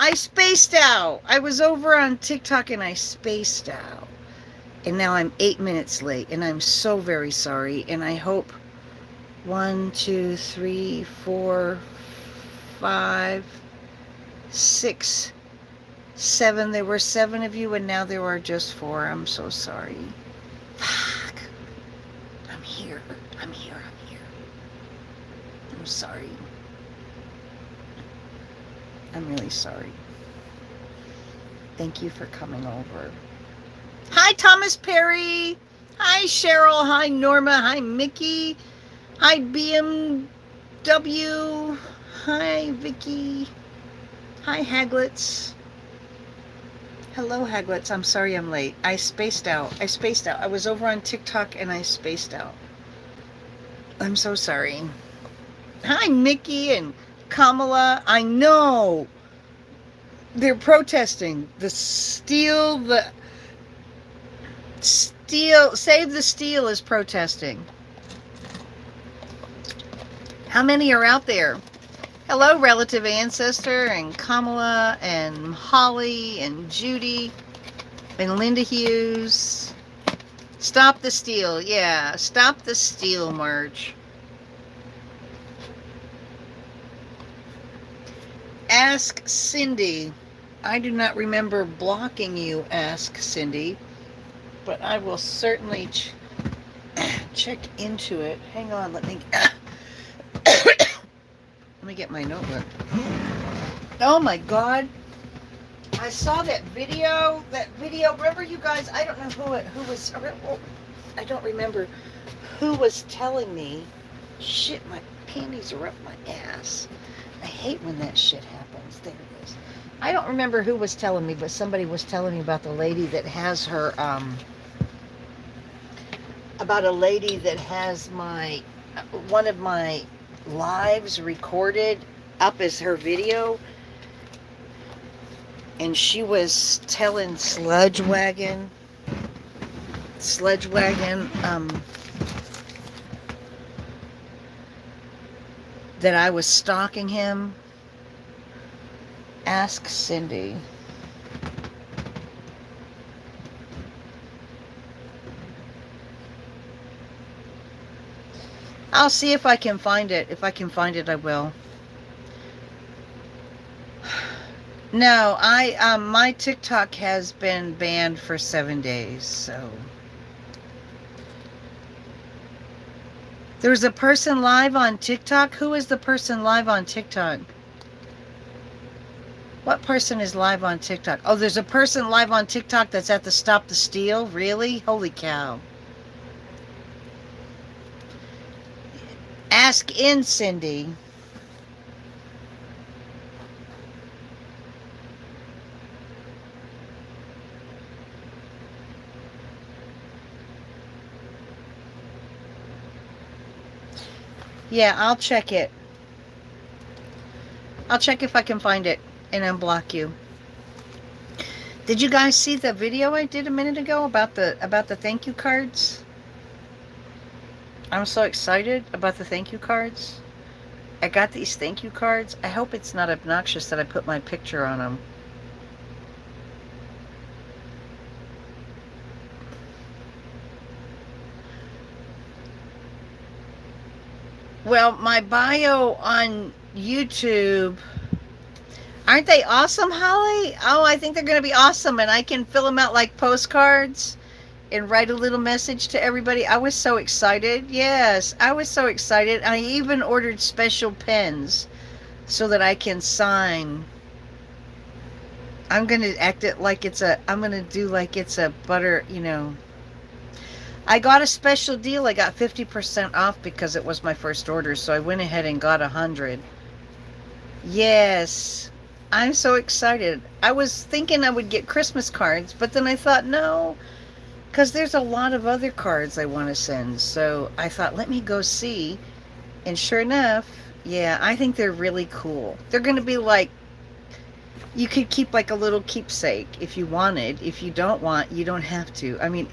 I spaced out. I was over on TikTok and I spaced out. And now I'm 8 minutes late, and I'm so very sorry. And I hope 1, 2, 3, 4, 5, 6, 7. There were 7 of you, and now there are just 4. I'm so sorry. Fuck. I'm here. I'm here. I'm here. I'm sorry. I'm really sorry. Thank you for coming over. Hi, Thomas Perry. Hi, Cheryl. Hi, Norma. Hi, Mickey. Hi, BMW. Hi, Vicky. Hi, Haglets. Hello, Haglets. I'm sorry I'm late. I spaced out. I was over on TikTok and I spaced out. I'm so sorry. Hi, Mickey and Kamala. I know they're protesting the steel, Save the Steel is protesting. How many are out there? Hello, relative ancestor, and Kamala, and Holly, and Judy, and Linda Hughes. Stop the steal. Yeah, stop the steal, Marge. Ask Cindy. I do not remember blocking you, Ask Cindy, but I will certainly check into it. Hang on, let me get my notebook. Oh my God. I saw that video. Remember, you guys, I don't know who was, I don't remember who was telling me. Shit, my panties are up my ass. I hate when that shit happens. There it is. I don't remember who was telling me, but somebody was telling me about the lady that has her, about a lady that has one of my lives recorded up as her video. And she was telling Sludgewagon, that I was stalking him. Ask Cindy. I'll see if I can find it. If I can find it, I will. No, my TikTok has been banned for 7 days, so. There's a person live on TikTok? Who is the person live on TikTok? What person is live on TikTok? Oh, there's a person live on TikTok that's at the Stop the Steal? Really? Holy cow. Ask in, Cindy. Yeah, I'll check it. I'll check if I can find it and unblock you. Did you guys see the video I did a minute ago about the thank you cards? I'm so excited about the thank you cards. I got these thank you cards. I hope it's not obnoxious that I put my picture on them. Well, my bio on YouTube, aren't they awesome, Holly? Oh, I think they're going to be awesome, and I can fill them out like postcards and write a little message to everybody. I was so excited. Yes, I was so excited. I even ordered special pens so that I can sign. I'm going to act it like I'm going to do like it's a butter, I got a special deal. I got 50% off because it was my first order, so I went ahead and got 100. Yes, I'm so excited. I was thinking I would get Christmas cards, but then I thought, no, because there's a lot of other cards I want to send. So I thought, let me go see. And sure enough, yeah, I think they're really cool. They're going to be like, you could keep like a little keepsake if you wanted. If you don't want, you don't have to. I mean,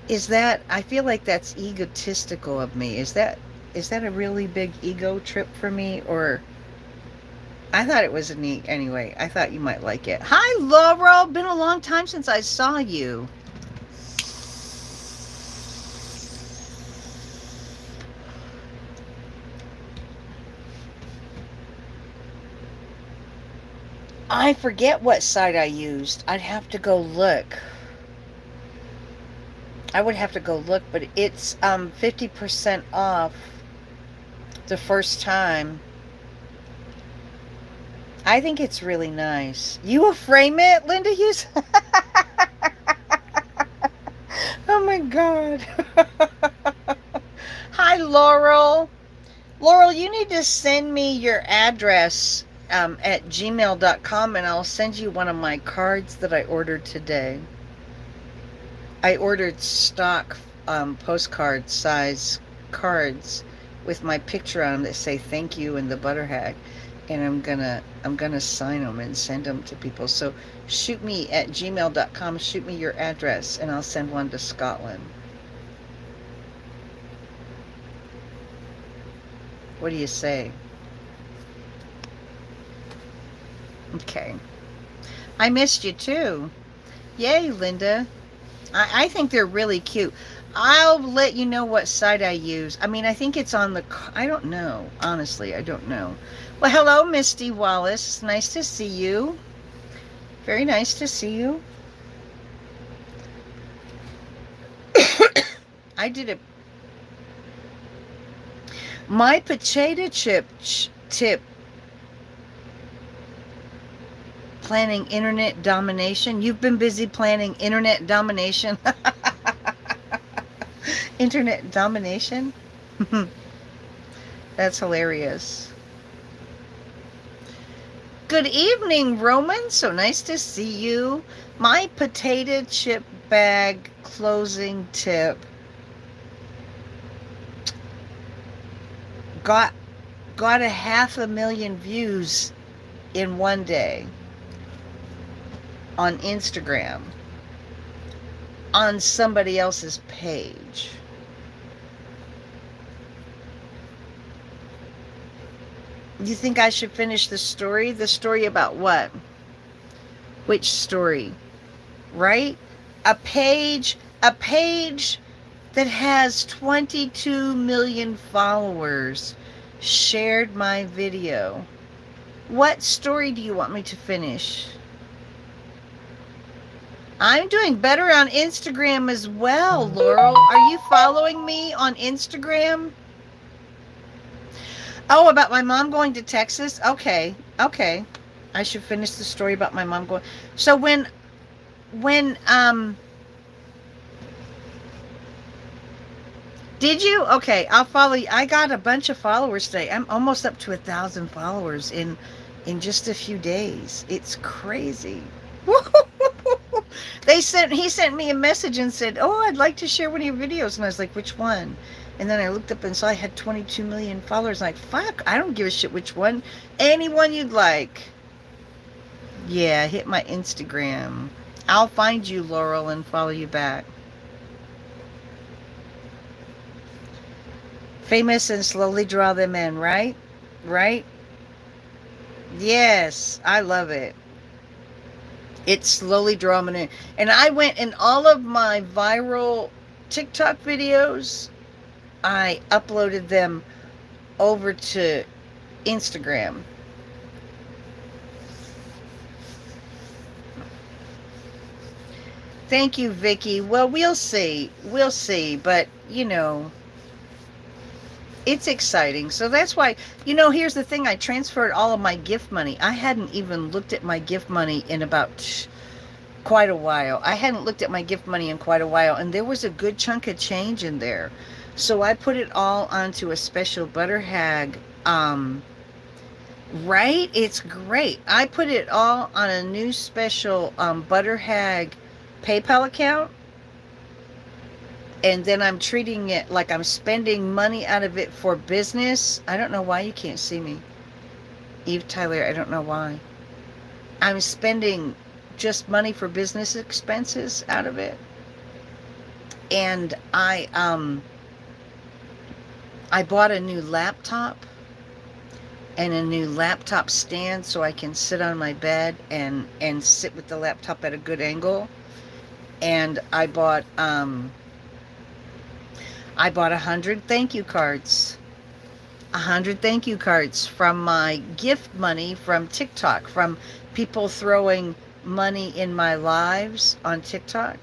I feel like that's egotistical of me. Is that a really big ego trip for me? Or I thought it was neat anyway. I thought you might like it. Hi, Laurel. Been a long time since I saw you. I forget what site I used. I'd have to go look. I would have to go look, but it's 50% off the first time. I think it's really nice. You will frame it, Linda Hughes? Oh my god. Hi, Laurel. Laurel, you need to send me your address at gmail.com and I'll send you one of my cards that I ordered today. I ordered stock postcard size cards with my picture on them that say thank you and the butter hag, and I'm gonna sign them and send them to people. So shoot me at gmail.com, shoot me your address and I'll send one to Scotland. What do you say? Okay. I missed you too. Yay, Linda. I think they're really cute. I'll let you know what site I use. I mean, I think it's on the... I don't know. Honestly, I don't know. Well, hello, Misty Wallace. It's nice to see you. Very nice to see you. I did it. My potato chip tip. Planning internet domination. You've been busy planning internet domination. Internet domination? That's hilarious. Good evening, Roman. So nice to see you. My potato chip bag closing tip got a 500,000 views in one day on Instagram on somebody else's page. You think I should finish the story? The story about what? Which story? Right? A page that has 22 million followers shared my video. What story do you want me to finish? I'm doing better on Instagram as well, Laurel. Are you following me on Instagram? Oh, about my mom going to Texas? Okay. I should finish the story about my mom going. So when did you? Okay, I'll follow you. I got a bunch of followers today. I'm almost up to 1,000 followers in just a few days. It's crazy. He sent me a message and said, "Oh, I'd like to share one of your videos." And I was like, "Which one?" And then I looked up and saw I had 22 million followers. I'm like, fuck, I don't give a shit which one. Anyone you'd like. Yeah, hit my Instagram. I'll find you, Laurel, and follow you back. Famous and slowly draw them in, right? Right? Yes, I love it. It's slowly drawing in. And I went in all of my viral TikTok videos, I uploaded them over to Instagram. Thank you, Vicky. Well, we'll see. We'll see. But, it's exciting. So that's why, here's the thing. I transferred all of my gift money. I hadn't even looked at my gift money in about quite a while. I hadn't looked at my gift money in quite a while. And there was a good chunk of change in there. So I put it all onto a special butter hag. Right? It's great. I put it all on a new special butter hag PayPal account. And then I'm treating it like I'm spending money out of it for business. I don't know why you can't see me. Eve Tyler, I don't know why. I'm spending just money for business expenses out of it. And I bought a new laptop and a new laptop stand so I can sit on my bed and sit with the laptop at a good angle. And I bought 100 thank you cards. 100 thank you cards from my gift money from TikTok, from people throwing money in my lives on TikTok,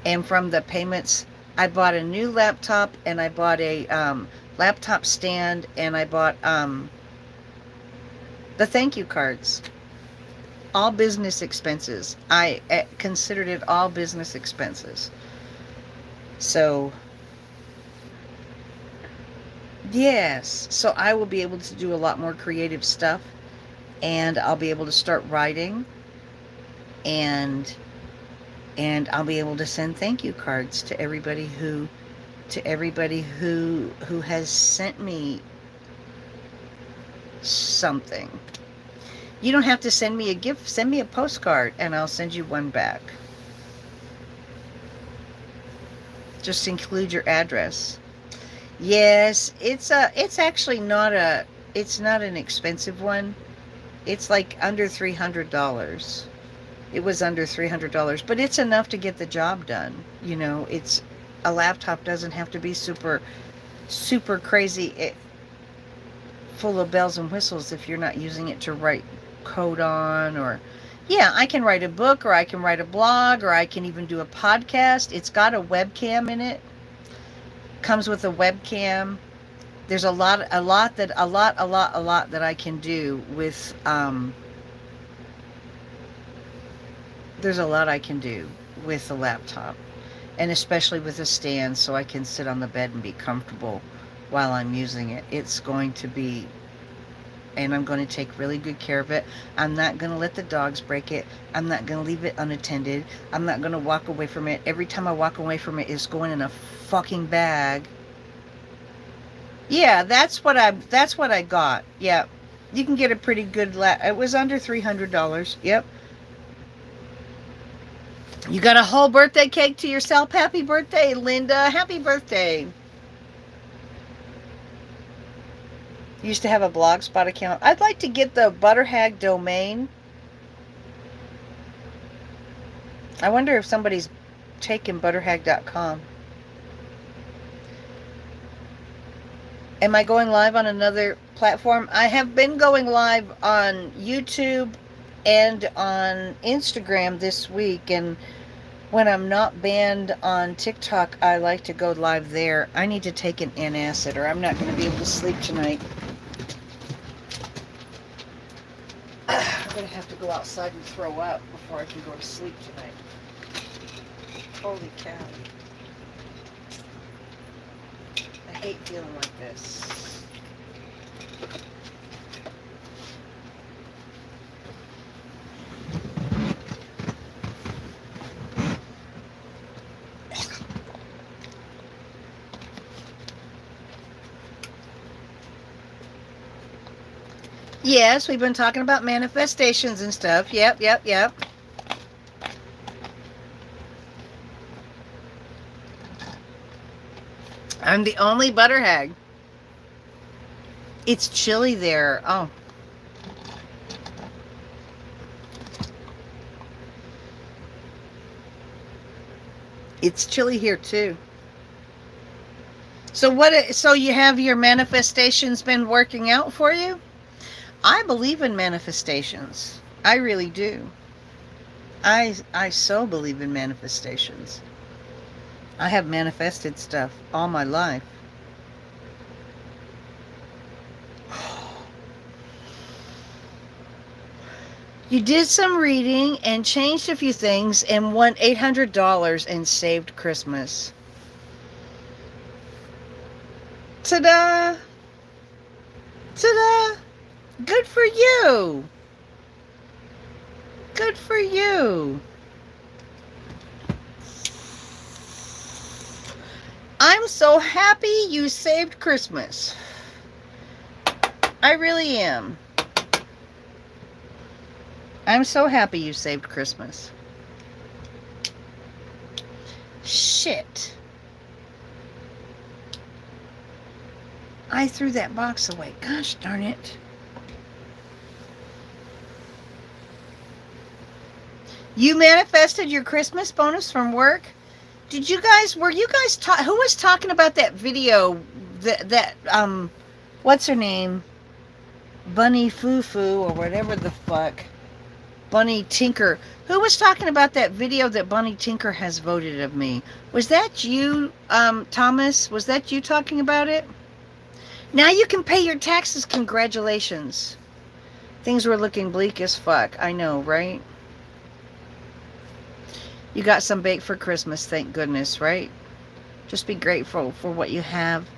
and from the payments. I bought a new laptop, and I bought a laptop stand, and I bought the thank you cards. All business expenses. I considered it all business expenses. So, yes. So I will be able to do a lot more creative stuff, and I'll be able to start writing, and I'll be able to send thank you cards to everybody who has sent me something. You don't have to send me a gift. Send me a postcard, and I'll send you one back. Just include your address. Yes, it's actually not it's not an expensive one. It's like under $300. It was under $300, but it's enough to get the job done. It's a laptop doesn't have to be super crazy, full of bells and whistles if you're not using it to write code on. Or yeah, I can write a book, or I can write a blog, or I can even do a podcast. It's got a webcam in it. Comes with a webcam. There's a lot that I can do with there's a lot I can do with the laptop, and especially with a stand, so I can sit on the bed and be comfortable while I'm using it. It's going to be, and I'm going to take really good care of it. I'm not going to let the dogs break it. I'm not going to leave it unattended. I'm not going to walk away from it. Every time I walk away from it, it's going in a fucking bag. Yeah, that's what I got. Yeah. You can get a pretty good it was under $300. Yep. You got a whole birthday cake to yourself. Happy birthday, Linda. Happy birthday. Used to have a Blogspot account. I'd like to get the Butterhag domain. I wonder if somebody's taken butterhag.com. Am I going live on another platform? I have been going live on YouTube and on Instagram this week, and when I'm not banned on TikTok, I like to go live there. I need to take an antacid, or I'm not going to be able to sleep tonight. I'm going to have to go outside and throw up before I can go to sleep tonight. Holy cow. I hate feeling like this. Yes, we've been talking about manifestations and stuff. Yep. I'm the only butterhag. It's chilly there. Oh. It's chilly here too. So you have your manifestations been working out for you? I believe in manifestations. I really do. I so believe in manifestations. I have manifested stuff all my life. You did some reading and changed a few things and won $800 and saved Christmas. Ta-da! Ta-da! Good for you! Good for you! I'm so happy you saved Christmas. I really am. I'm so happy you saved Christmas. Shit. I threw that box away. Gosh darn it. You manifested your Christmas bonus from work? Were you guys who was talking about that video that what's her name? Bunny Foo Foo or whatever the fuck. Bunny Tinker. Who was talking about that video that Bunny Tinker has voted of me? Was that you, Thomas? Was that you talking about it? Now you can pay your taxes. Congratulations. Things were looking bleak as fuck. I know, right? You got some baked for Christmas, thank goodness, right? Just be grateful for what you have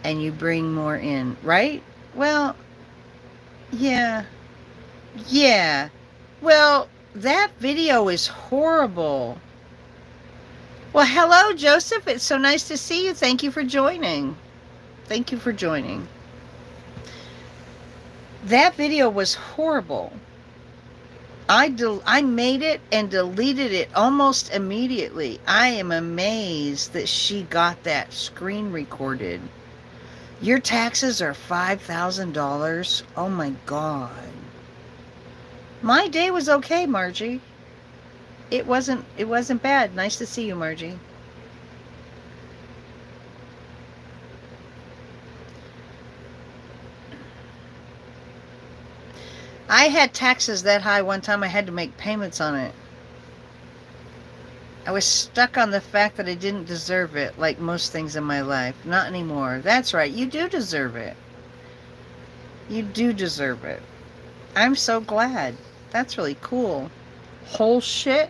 and you bring more in, right? Well, yeah. Yeah. Well, that video is horrible. Well, hello, Joseph. It's so nice to see you. Thank you for joining. Thank you for joining. That video was horrible. I made it and deleted it almost immediately. I am amazed that she got that screen recorded. Your taxes are $5,000. Oh my God. My day was okay, Margie. It wasn't bad. Nice to see you, Margie. I had taxes that high one time I had to make payments on it. I was stuck on the fact that I didn't deserve it, like most things in my life. Not anymore. That's right. You do deserve it. You do deserve it. I'm so glad. That's really cool. Whole shit?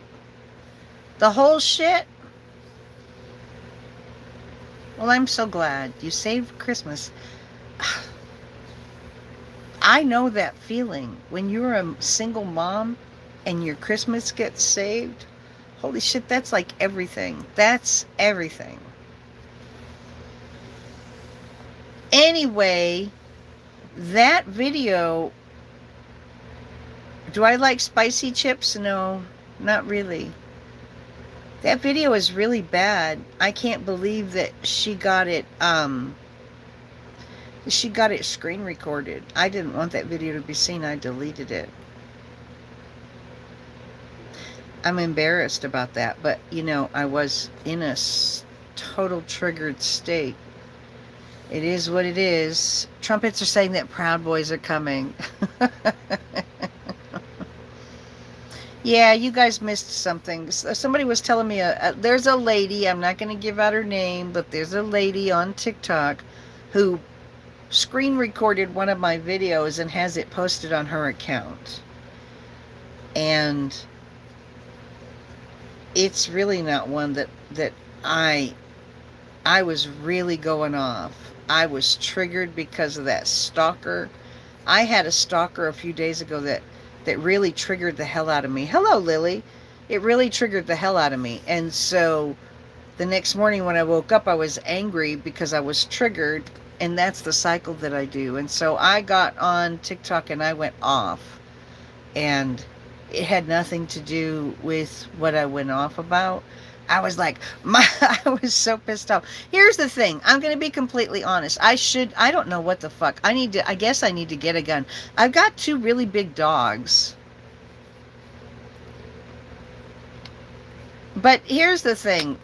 The whole shit? Well, I'm so glad. You saved Christmas. I know that feeling when you're a single mom and your Christmas gets saved. Holy shit, that's like everything. That's everything. Anyway, that video. Do I like spicy chips? No, not really. That video is really bad. I can't believe that she got it screen recorded. I didn't want that video to be seen. I deleted it. I'm embarrassed about that, but I was in a total triggered state. It is what it is. Trumpets are saying that Proud Boys are coming. Yeah, you guys missed something. Somebody was telling me there's a lady, I'm not going to give out her name, but there's a lady on TikTok who screen recorded one of my videos and has it posted on her account. And it's really not one that I was really going off. I was triggered because of that stalker. I had a stalker a few days ago that really triggered the hell out of me. Hello, Lily. It really triggered the hell out of me. And so the next morning when I woke up, I was angry because I was triggered, and that's the cycle that I do. And so I got on TikTok and I went off, and it had nothing to do with what I went off about. I was like, I was so pissed off. Here's the thing. I'm going to be completely honest. I don't know what the fuck. I guess I need to get a gun. I've got 2 really big dogs. But here's the thing.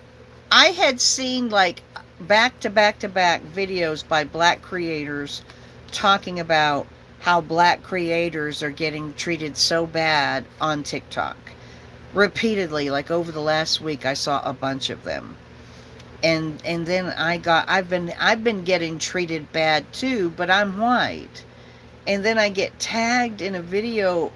I had seen like back to back to back videos by black creators talking about how black creators are getting treated so bad on TikTok. Repeatedly, like over the last week, I saw a bunch of them, and then I've been getting treated bad too, but I'm white, and then I get tagged in a video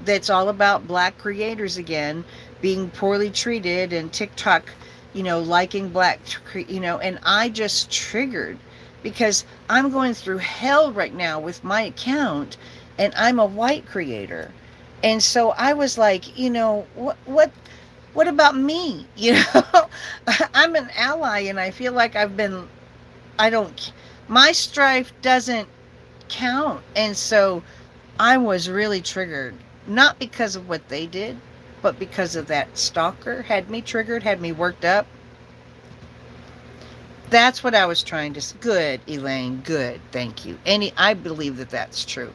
that's all about black creators again being poorly treated, and TikTok, liking black, and I just triggered because I'm going through hell right now with my account, and I'm a white creator. And so I was like, what about me? I'm an ally, and I feel like my strife doesn't count. And so I was really triggered, not because of what they did, but because of that stalker had me triggered, had me worked up. That's what I was trying to say. Good, Elaine, good, thank you. I believe that that's true.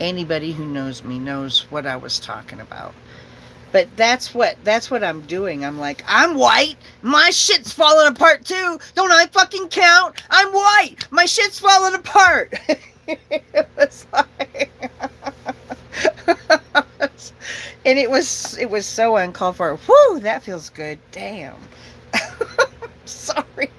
Anybody who knows me knows what I was talking about. But that's what I'm doing. I'm like, I'm white. My shit's falling apart too. Don't I fucking count? I'm white. My shit's falling apart. It was like, and it was so uncalled for. Whew, that feels good. Damn. Sorry.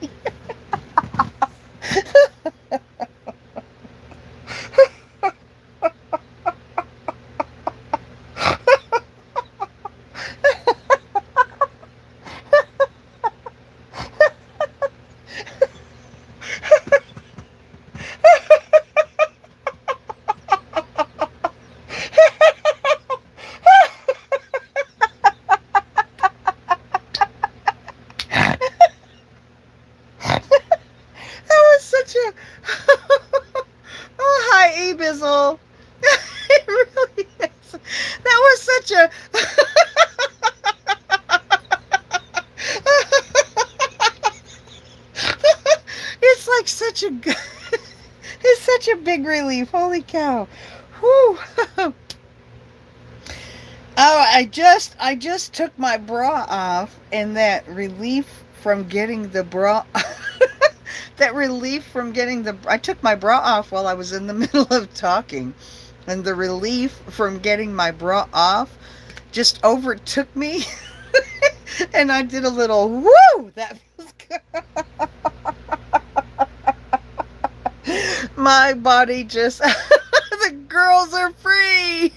That was such a oh hi Abizzle. It really is. That was such a it's like such a it's such a big relief. Holy cow. Whew. Oh, I just took my bra off, and that relief from getting the bra that relief from getting the I took my bra off while I was in the middle of talking, and the relief from getting my bra off just overtook me. And I did a little woo. That feels good. My body just the girls are free.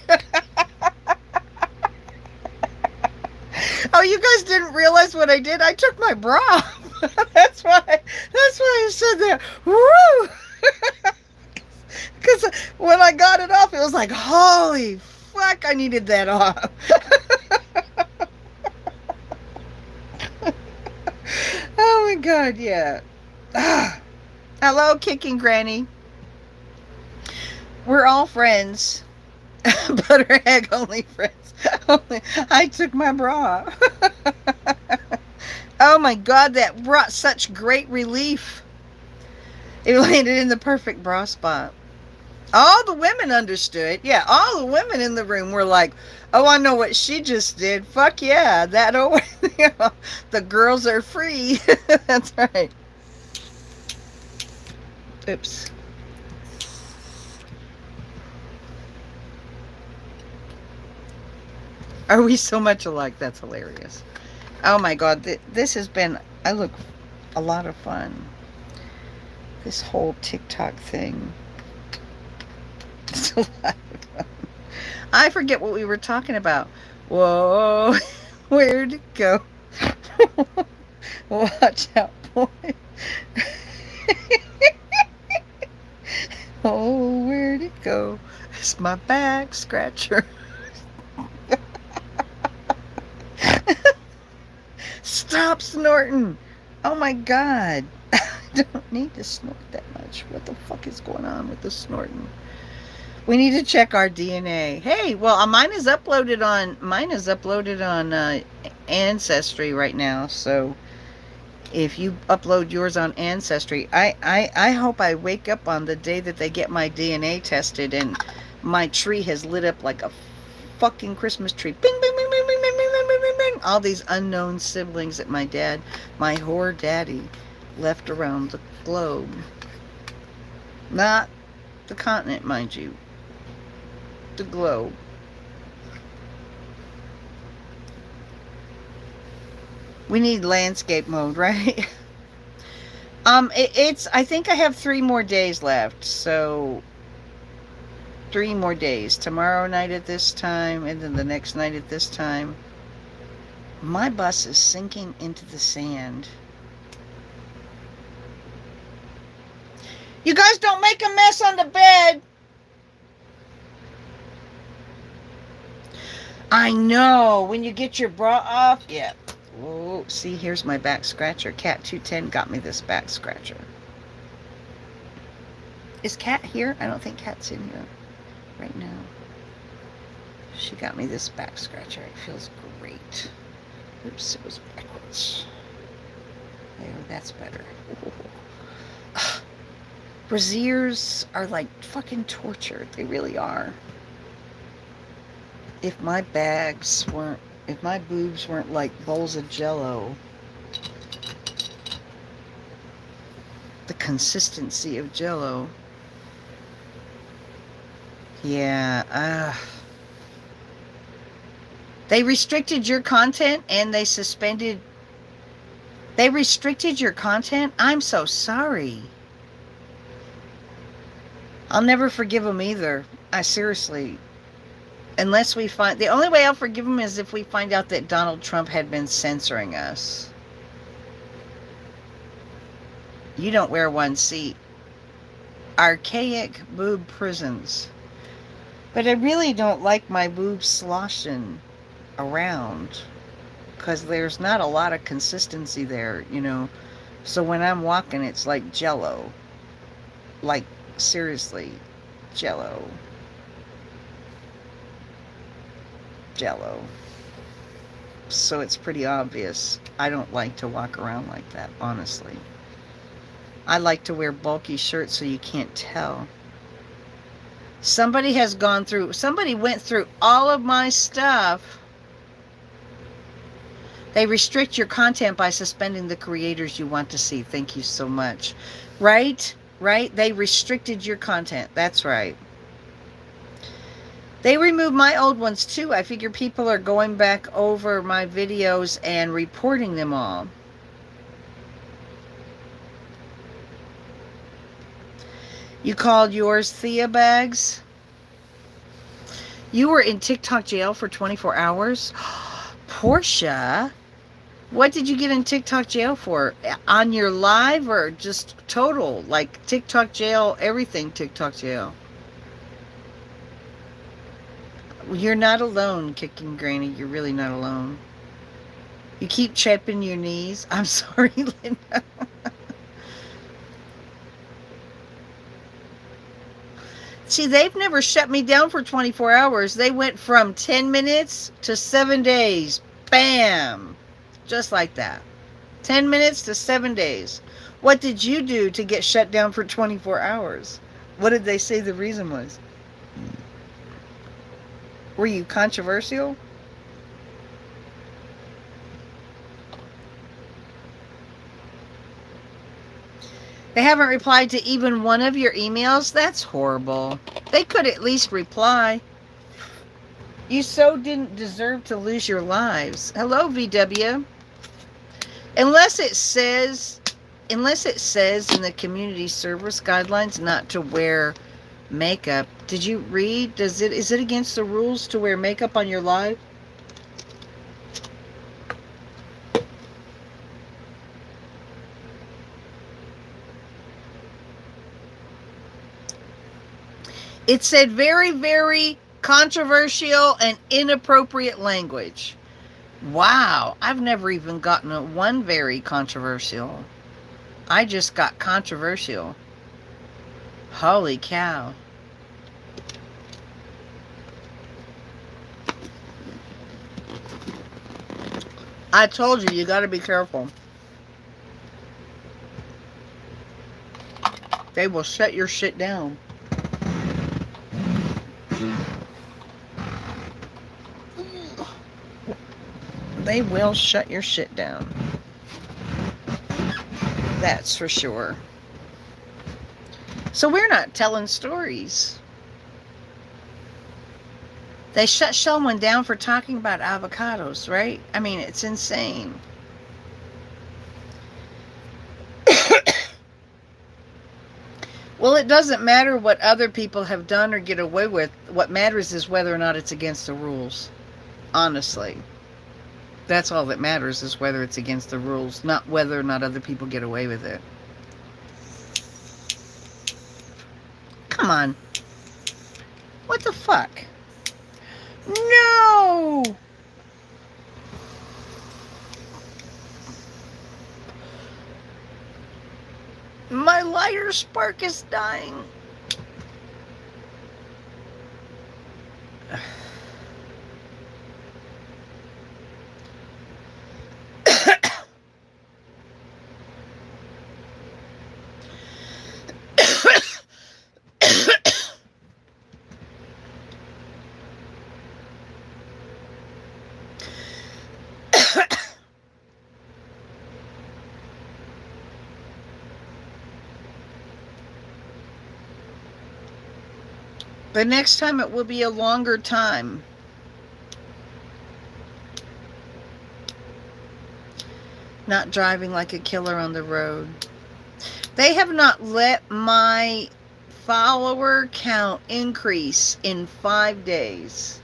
Oh, you guys didn't realize what I did? I took my bra off. That's why I said that. Woo! Because when I got it off, it was like, holy fuck, I needed that off. Oh my god, yeah. Ah. Hello, Kicking Granny. We're all friends. Butter egg only friends. I took my bra off. Oh my god, that brought such great relief. It landed in the perfect bra spot. All the women understood. Yeah, all the women in the room were like, oh, I know what she just did. Fuck yeah, that over. You know, the girls are free. That's right. Oops. Are we so much alike? That's hilarious. Oh my god, this has been, I look, a lot of fun. This whole TikTok thing. It's a lot of fun. I forget what we were talking about. Whoa, where'd it go? Watch out, boy. Oh, where'd it go? It's my back scratcher. Stop snorting. Oh my god. I don't need to snort that much. What the fuck is going on with the snorting? We need to check our DNA. Hey, well, mine is uploaded on Ancestry right now. So if you upload yours on Ancestry, I hope I wake up on the day that they get my DNA tested and my tree has lit up like a fucking Christmas tree. Bing, bing, bing, bing, bing, bing, bing, bing, bing, bing. All these unknown siblings that my whore daddy, left around the globe. Not the continent, mind you. The globe. We need landscape mode, right? I think I have 3 more days left, so 3 more days. Tomorrow night at this time, and then the next night at this time. My bus is sinking into the sand. You guys don't make a mess on the bed. I know. When you get your bra off, yeah. Oh, see, here's my back scratcher. Cat 210 got me this back scratcher. Is Cat here? I don't think Cat's in here right now. She got me this back scratcher. It feels great. Oops, it was backwards. There, that's better. Braziers are like fucking torture. They really are. If my bags weren't, If my boobs weren't like bowls of jello, the consistency of jello. Yeah, they restricted your content and they restricted your content? I'm so sorry. I'll never forgive them either. I seriously, unless we find, the only way I'll forgive them is if we find out that Donald Trump had been censoring us. You don't wear one seat. Archaic boob prisons. But I really don't like my boobs sloshing around because there's not a lot of consistency there, you know. So when I'm walking, it's like jello. Like, seriously, jello. Jello. So it's pretty obvious. I don't like to walk around like that, honestly. I like to wear bulky shirts so you can't tell. Somebody went through all of my stuff. They restrict your content by suspending the creators you want to see. Thank you so much. Right? Right? They restricted your content. That's right. They removed my old ones too. I figure people are going back over my videos and reporting them all. You called yours Thea Bags? You were in TikTok jail for 24 hours? Portia, what did you get in TikTok jail for? On your live or just total? Like TikTok jail, everything TikTok jail. You're not alone, Kicking Granny. You're really not alone. You keep chapping your knees. I'm sorry, Linda. See, they've never shut me down for 24 hours. They went from 10 minutes to 7 days. Bam! Just like that. 10 minutes to 7 days. What did you do to get shut down for 24 hours? What did they say the reason was? Were you controversial? They haven't replied to even one of your emails? That's horrible. They could at least reply. You so didn't deserve to lose your lives. Hello, VW. Unless it says in the community service guidelines not to wear makeup. Did you read? Is it against the rules to wear makeup on your live? It said very, very controversial and inappropriate language. Wow, I've never even gotten one very controversial. I just got controversial. Holy cow. I told you, you got to be careful. They will shut your shit down. They will shut your shit down. That's for sure. So we're not telling stories. They shut someone down for talking about avocados, right? I mean, it's insane. Well, it doesn't matter what other people have done or get away with. What matters is whether or not it's against the rules. Honestly. That's all that matters, is whether it's against the rules, not whether or not other people get away with it. Come on. What the fuck? No! My lighter spark is dying. But next time it will be a longer time. Not driving like a killer on the road. They have not let my follower count increase in 5 days.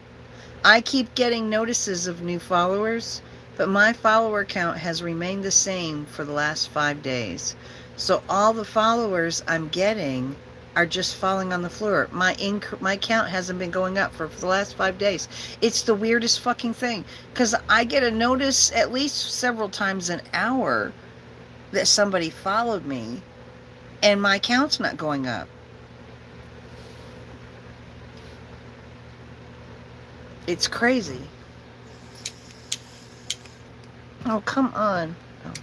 I keep getting notices of new followers, but my follower count has remained the same for the last 5 days. So all the followers I'm getting are just falling on the floor. My count hasn't been going up for the last 5 days. It's the weirdest fucking thing, because I get a notice at least several times an hour that somebody followed me, and my count's not going up. It's crazy. Oh, come on. Oh.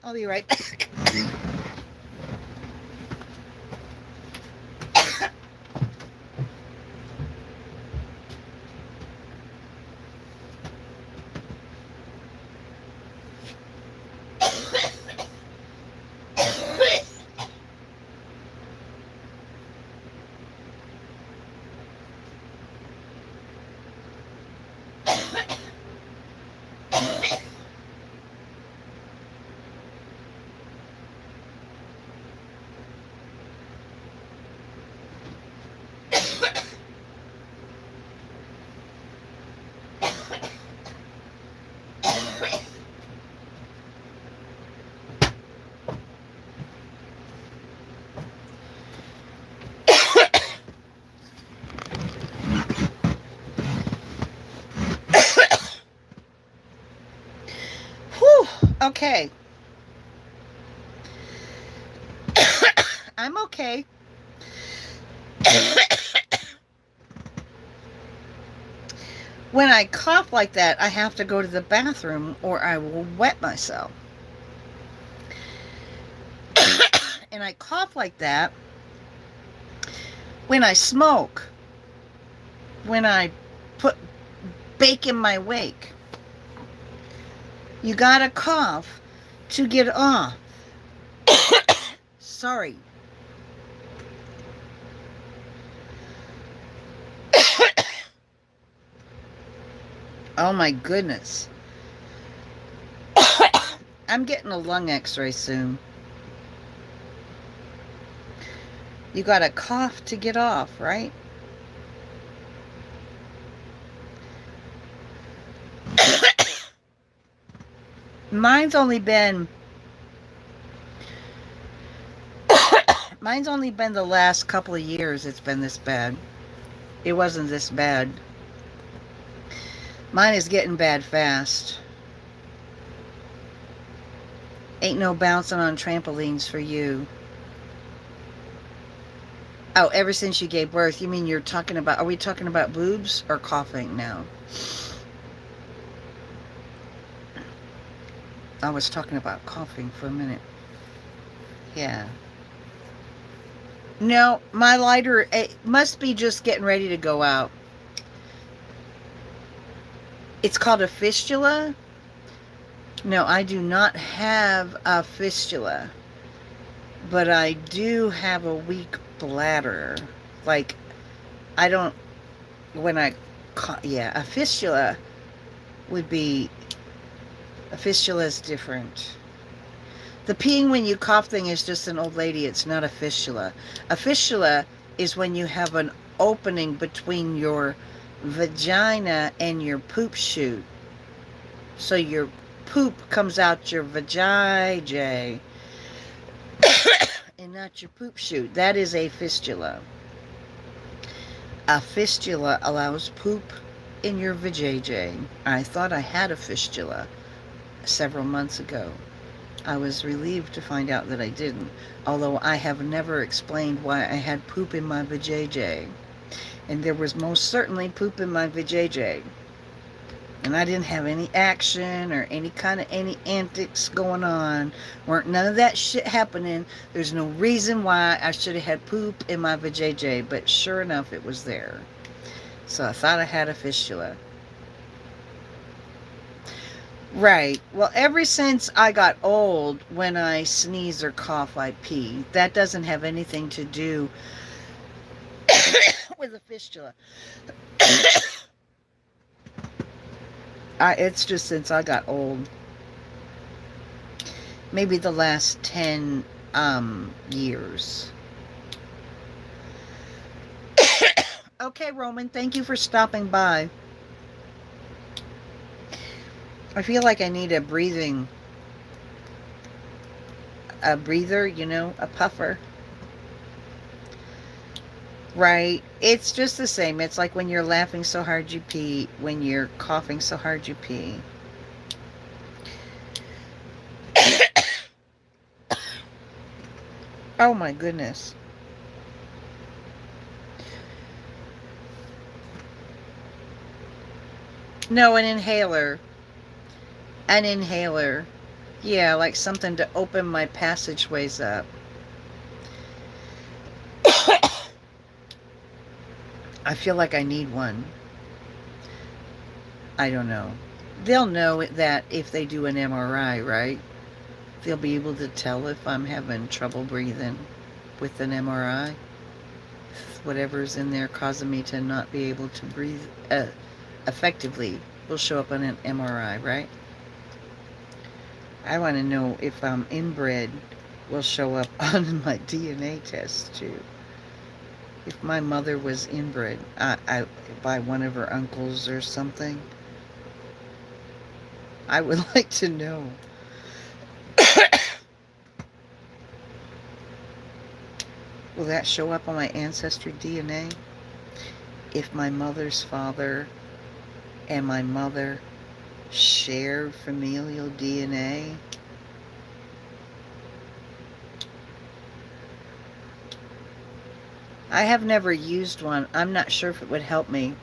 I'll be right back. Whew, okay. I'm okay. When I cough like that, I have to go to the bathroom or I will wet myself. And I cough like that when I smoke, when I put bake in my wake. You gotta cough to get off. Sorry. Oh my goodness. I'm getting a lung x-ray soon. You gotta cough to get off, right? Mine's only been the last couple of years it's been this bad. It wasn't this bad. Mine is getting bad fast. Ain't no bouncing on trampolines for you. Oh, ever since you gave birth, you mean are we talking about boobs or coughing now? I was talking about coughing for a minute. Yeah. No, my lighter, it must be just getting ready to go out. It's called a fistula. No, I do not have a fistula, but I do have a weak bladder. Like, I don't, yeah, a fistula is different. The peeing when you cough thing is just an old lady. It's not a fistula. A fistula is when you have an opening between your vagina and your poop chute. So your poop comes out your vajayjay and not your poop chute. That is a fistula. A fistula allows poop in your vajayjay. I thought I had a fistula several months ago. I was relieved to find out that I didn't, although I have never explained why I had poop in my vajayjay. And there was most certainly poop in my vajayjay. And I didn't have any action or any kind of any antics going on. Weren't none of that shit happening. There's no reason why I should have had poop in my vajayjay, but sure enough, it was there. So I thought I had a fistula. Right. Well, ever since I got old, when I sneeze or cough, I pee. That doesn't have anything to do with a fistula. It's just since I got old. Maybe the last 10 years. Okay, Roman, thank you for stopping by. I feel like I need a breather, a puffer. Right. It's just the same. It's like when you're laughing so hard you pee, when you're coughing so hard you pee. Oh my goodness. No, an inhaler. An inhaler. Yeah, like something to open my passageways up. I feel like I need one. I don't know. They'll know that if they do an MRI, right? They'll be able to tell if I'm having trouble breathing with an MRI. Whatever's in there causing me to not be able to breathe effectively will show up on an MRI, right? I want to know if I'm inbred will show up on my DNA test too. If my mother was inbred by one of her uncles or something, I would like to know. Will that show up on my ancestry DNA? If my mother's father and my mother share familial DNA? I have never used one. I'm not sure if it would help me.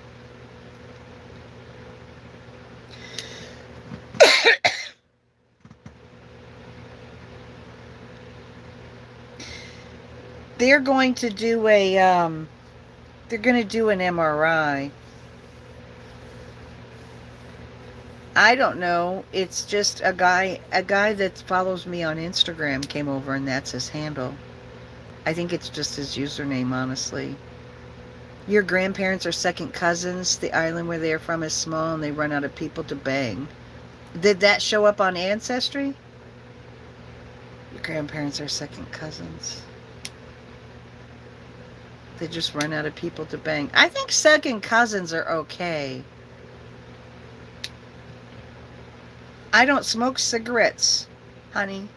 They're going to do an MRI. I don't know. It's just a guy that follows me on Instagram came over and that's his handle. I think it's just his username, honestly. Your grandparents are second cousins. The island where they are from is small and they run out of people to bang. Did that show up on Ancestry? Your grandparents are second cousins. They just run out of people to bang. I think second cousins are okay. I don't smoke cigarettes, honey.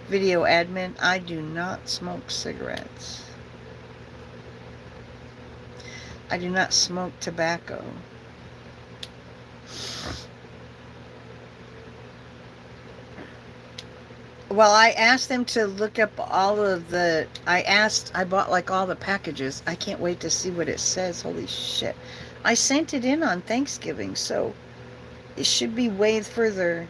Video admin, I do not smoke cigarettes. I do not smoke tobacco. Well, I asked them to look up all of the... I bought like all the packages. I can't wait to see what it says. Holy shit. I sent it in on Thanksgiving, so it should be way further.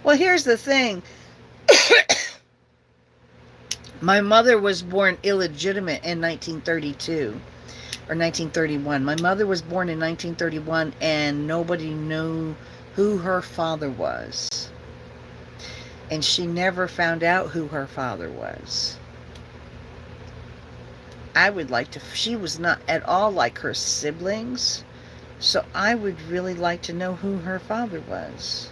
Well, here's the thing. My mother was born illegitimate in 1932 or 1931. My mother was born in 1931 and nobody knew who her father was. And she never found out who her father was. I would like to... She was not at all like her siblings. So I would really like to know who her father was.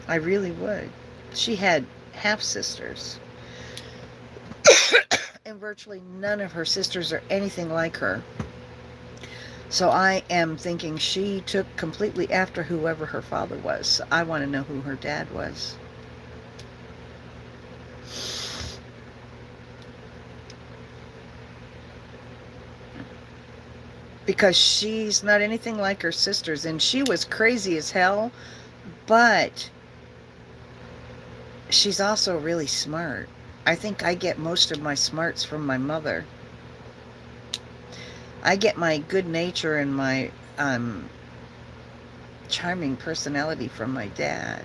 I really would. She had half-sisters. And virtually none of her sisters are anything like her. So I am thinking she took completely after whoever her father was. So I want to know who her dad was. Because she's not anything like her sisters. And she was crazy as hell. But she's also really smart. I think I get most of my smarts from my mother. I get my good nature and my charming personality from my dad.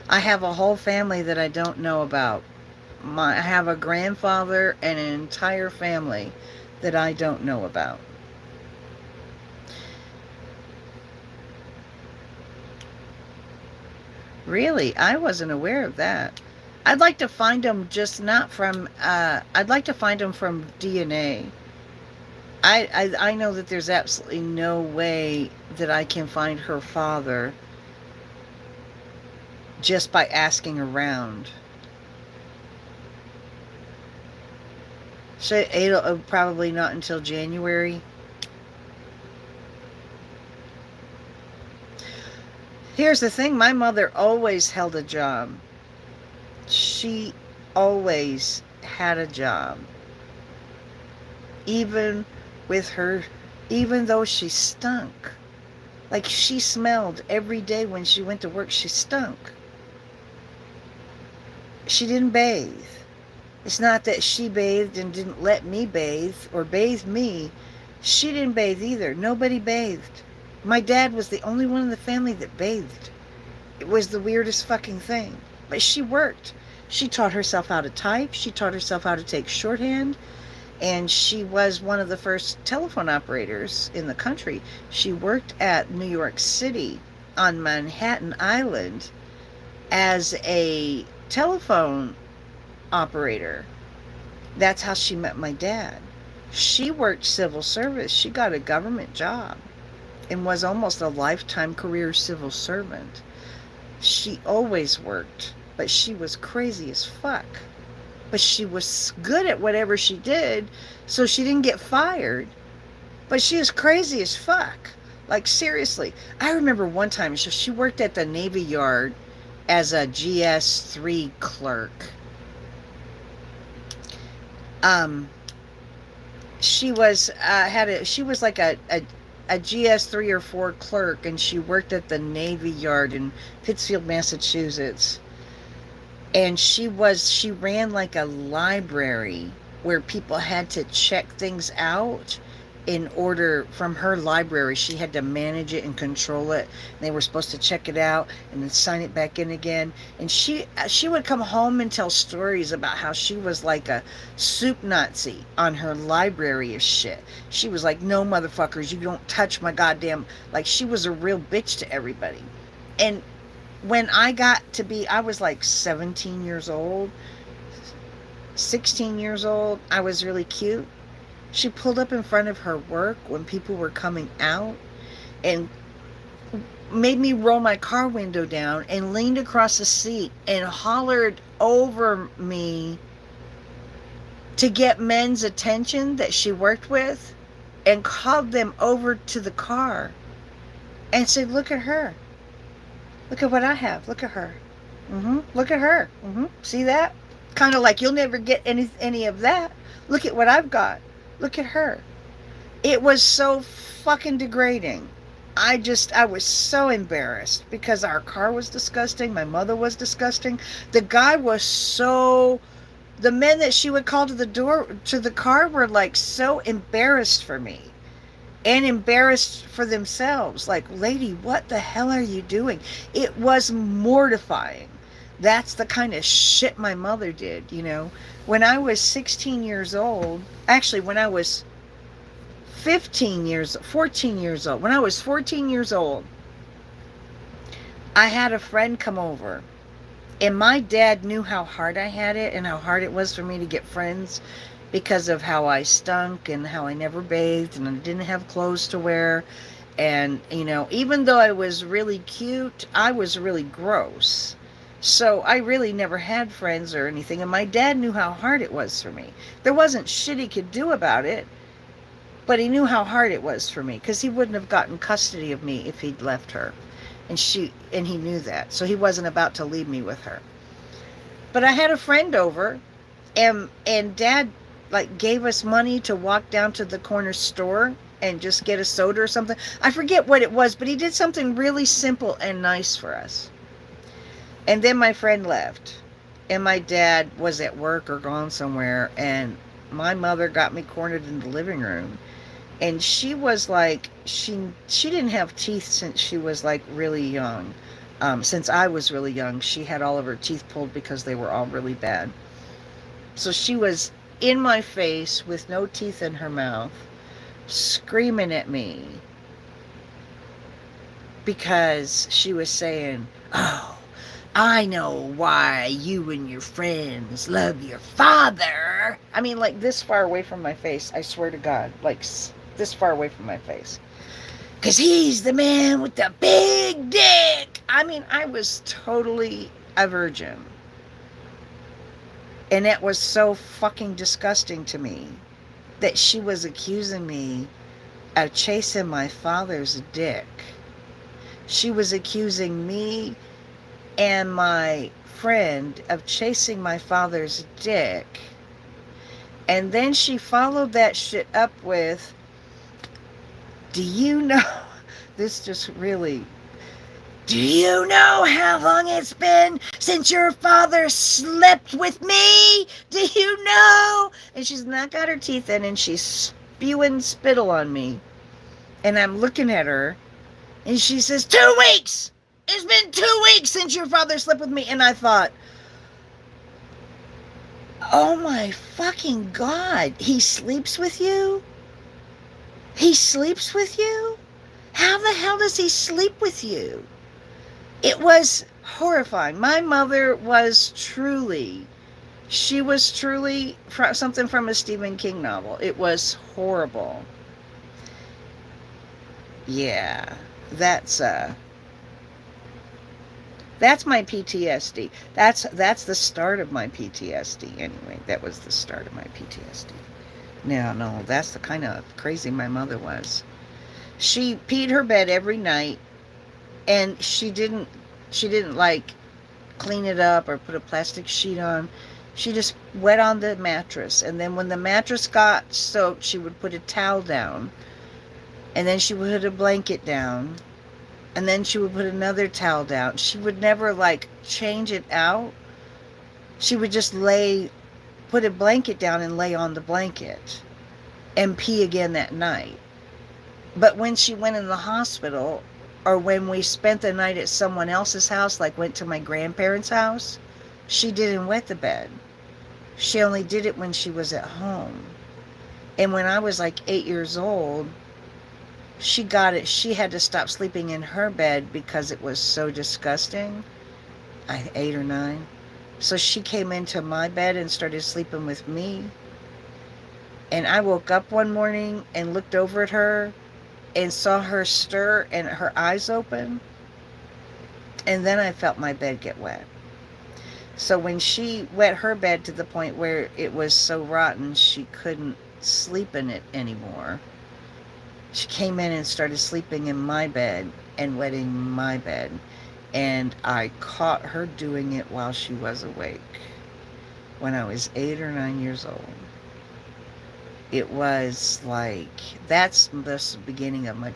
I have a whole family that I don't know about. I have a grandfather and an entire family that I don't know about. Really, I wasn't aware of that. I'd like to find them, just not from. I'd like to find them from DNA. I know that there's absolutely no way that I can find her father just by asking around. So it'll probably not until January. Here's the thing, my mother always held a job. She always had a job. Even with her, even though she stunk. Like, she smelled every day when she went to work, she stunk. She didn't bathe. It's not that she bathed and didn't let me bathe or bathe me. She didn't bathe either. Nobody bathed. My dad was the only one in the family that bathed. It was the weirdest fucking thing. But she worked. She taught herself how to type. She taught herself how to take shorthand. And she was one of the first telephone operators in the country. She worked at New York City on Manhattan Island as a telephone operator. That's how she met my dad. She worked civil service. She got a government job and was almost a lifetime career civil servant. She always worked, but she was crazy as fuck. But she was good at whatever she did, so she didn't get fired. But she was crazy as fuck. Like, seriously. I remember one time she worked at the Navy Yard as a GS3 clerk. She was she was like a GS3 or 4 clerk, and she worked at the Navy Yard in Pittsfield, Massachusetts. And she ran like a library where people had to check things out in order. From her library, she had to manage it and control it. They were supposed to check it out and then sign it back in again. And she would come home and tell stories about how she was like a soup Nazi on her library of shit. She was like, no, motherfuckers, you don't touch my goddamn, like, she was a real bitch to everybody. And when I was like 17 years old, 16 years old, I was really cute. She pulled up in front of her work when people were coming out and made me roll my car window down and leaned across the seat and hollered over me to get men's attention that she worked with, and called them over to the car and said, look at her. Look at what I have. Look at her. Look at her. See that? Kind of like, you'll never get any of that. Look at what I've got. Look at her. It was so fucking degrading. I was so embarrassed because our car was disgusting. My mother was disgusting. The guy was the men that she would call to the car were like so embarrassed for me. And embarrassed for themselves. Like, lady, what the hell are you doing? It was mortifying. That's the kind of shit my mother did, you know. When I was 16 years old, actually when I was 14 years old, when I was 14 years old, I had a friend come over. And my dad knew how hard I had it and how hard it was for me to get friends, because of how I stunk and how I never bathed and I didn't have clothes to wear. And, you know, even though I was really cute, I was really gross. So I really never had friends or anything. And my dad knew how hard it was for me. There wasn't shit he could do about it, but he knew how hard it was for me, because he wouldn't have gotten custody of me if he'd left her. And he knew that. So he wasn't about to leave me with her. But I had a friend over, and Dad like gave us money to walk down to the corner store and just get a soda or something. I forget what it was, but he did something really simple and nice for us. And then my friend left. and my dad was at work or gone somewhere, and my mother got me cornered in the living room. And she was like, she didn't have teeth since she was like really young. Since I was really young, she had all of her teeth pulled because they were all really bad. So she was in my face with no teeth in her mouth, screaming at me because she was saying, "Oh, I know why you and your friends love your father." I mean, like this far away from my face. I swear to God, like this far away from my face. "'Cause he's the man with the big dick." I mean, I was totally a virgin. And it was so fucking disgusting to me that she was accusing me of chasing my father's dick. She was accusing me and my friend of chasing my father's dick. And then she followed that shit up with, "Do you know," this just really, "Do you know how long it's been since your father slept with me? Do you know?" And she's not got her teeth in, and she's spewing spittle on me. And I'm looking at her, and she says, "2 weeks! It's been 2 weeks since your father slept with me." And I thought, oh my fucking God, he sleeps with you? He sleeps with you? How the hell does he sleep with you? It was horrifying. My mother was truly, she was truly something from a Stephen King novel. It was horrible. Yeah, that's my PTSD. That's the start of my PTSD anyway. That was the start of my PTSD. No, that's the kind of crazy my mother was. She peed her bed every night, and she didn't like clean it up or put a plastic sheet on. She just wet on the mattress, and then when the mattress got soaked, she would put a towel down, and then she would put a blanket down, and then she would put another towel down. She would never like change it out. She would just put a blanket down and lay on the blanket and pee again that night. But when she went in the hospital, or when we spent the night at someone else's house, like went to my grandparents' house, she didn't wet the bed. She only did it when she was at home. And when I was like 8 years old, she had to stop sleeping in her bed because it was so disgusting. 8 or 9. So she came into my bed and started sleeping with me. And I woke up one morning and looked over at her and saw her stir and her eyes open. And then I felt my bed get wet. So when she wet her bed to the point where it was so rotten she couldn't sleep in it anymore, she came in and started sleeping in my bed and wetting my bed. And I caught her doing it while she was awake when I was 8 or 9 years old. It was like, that's the beginning of my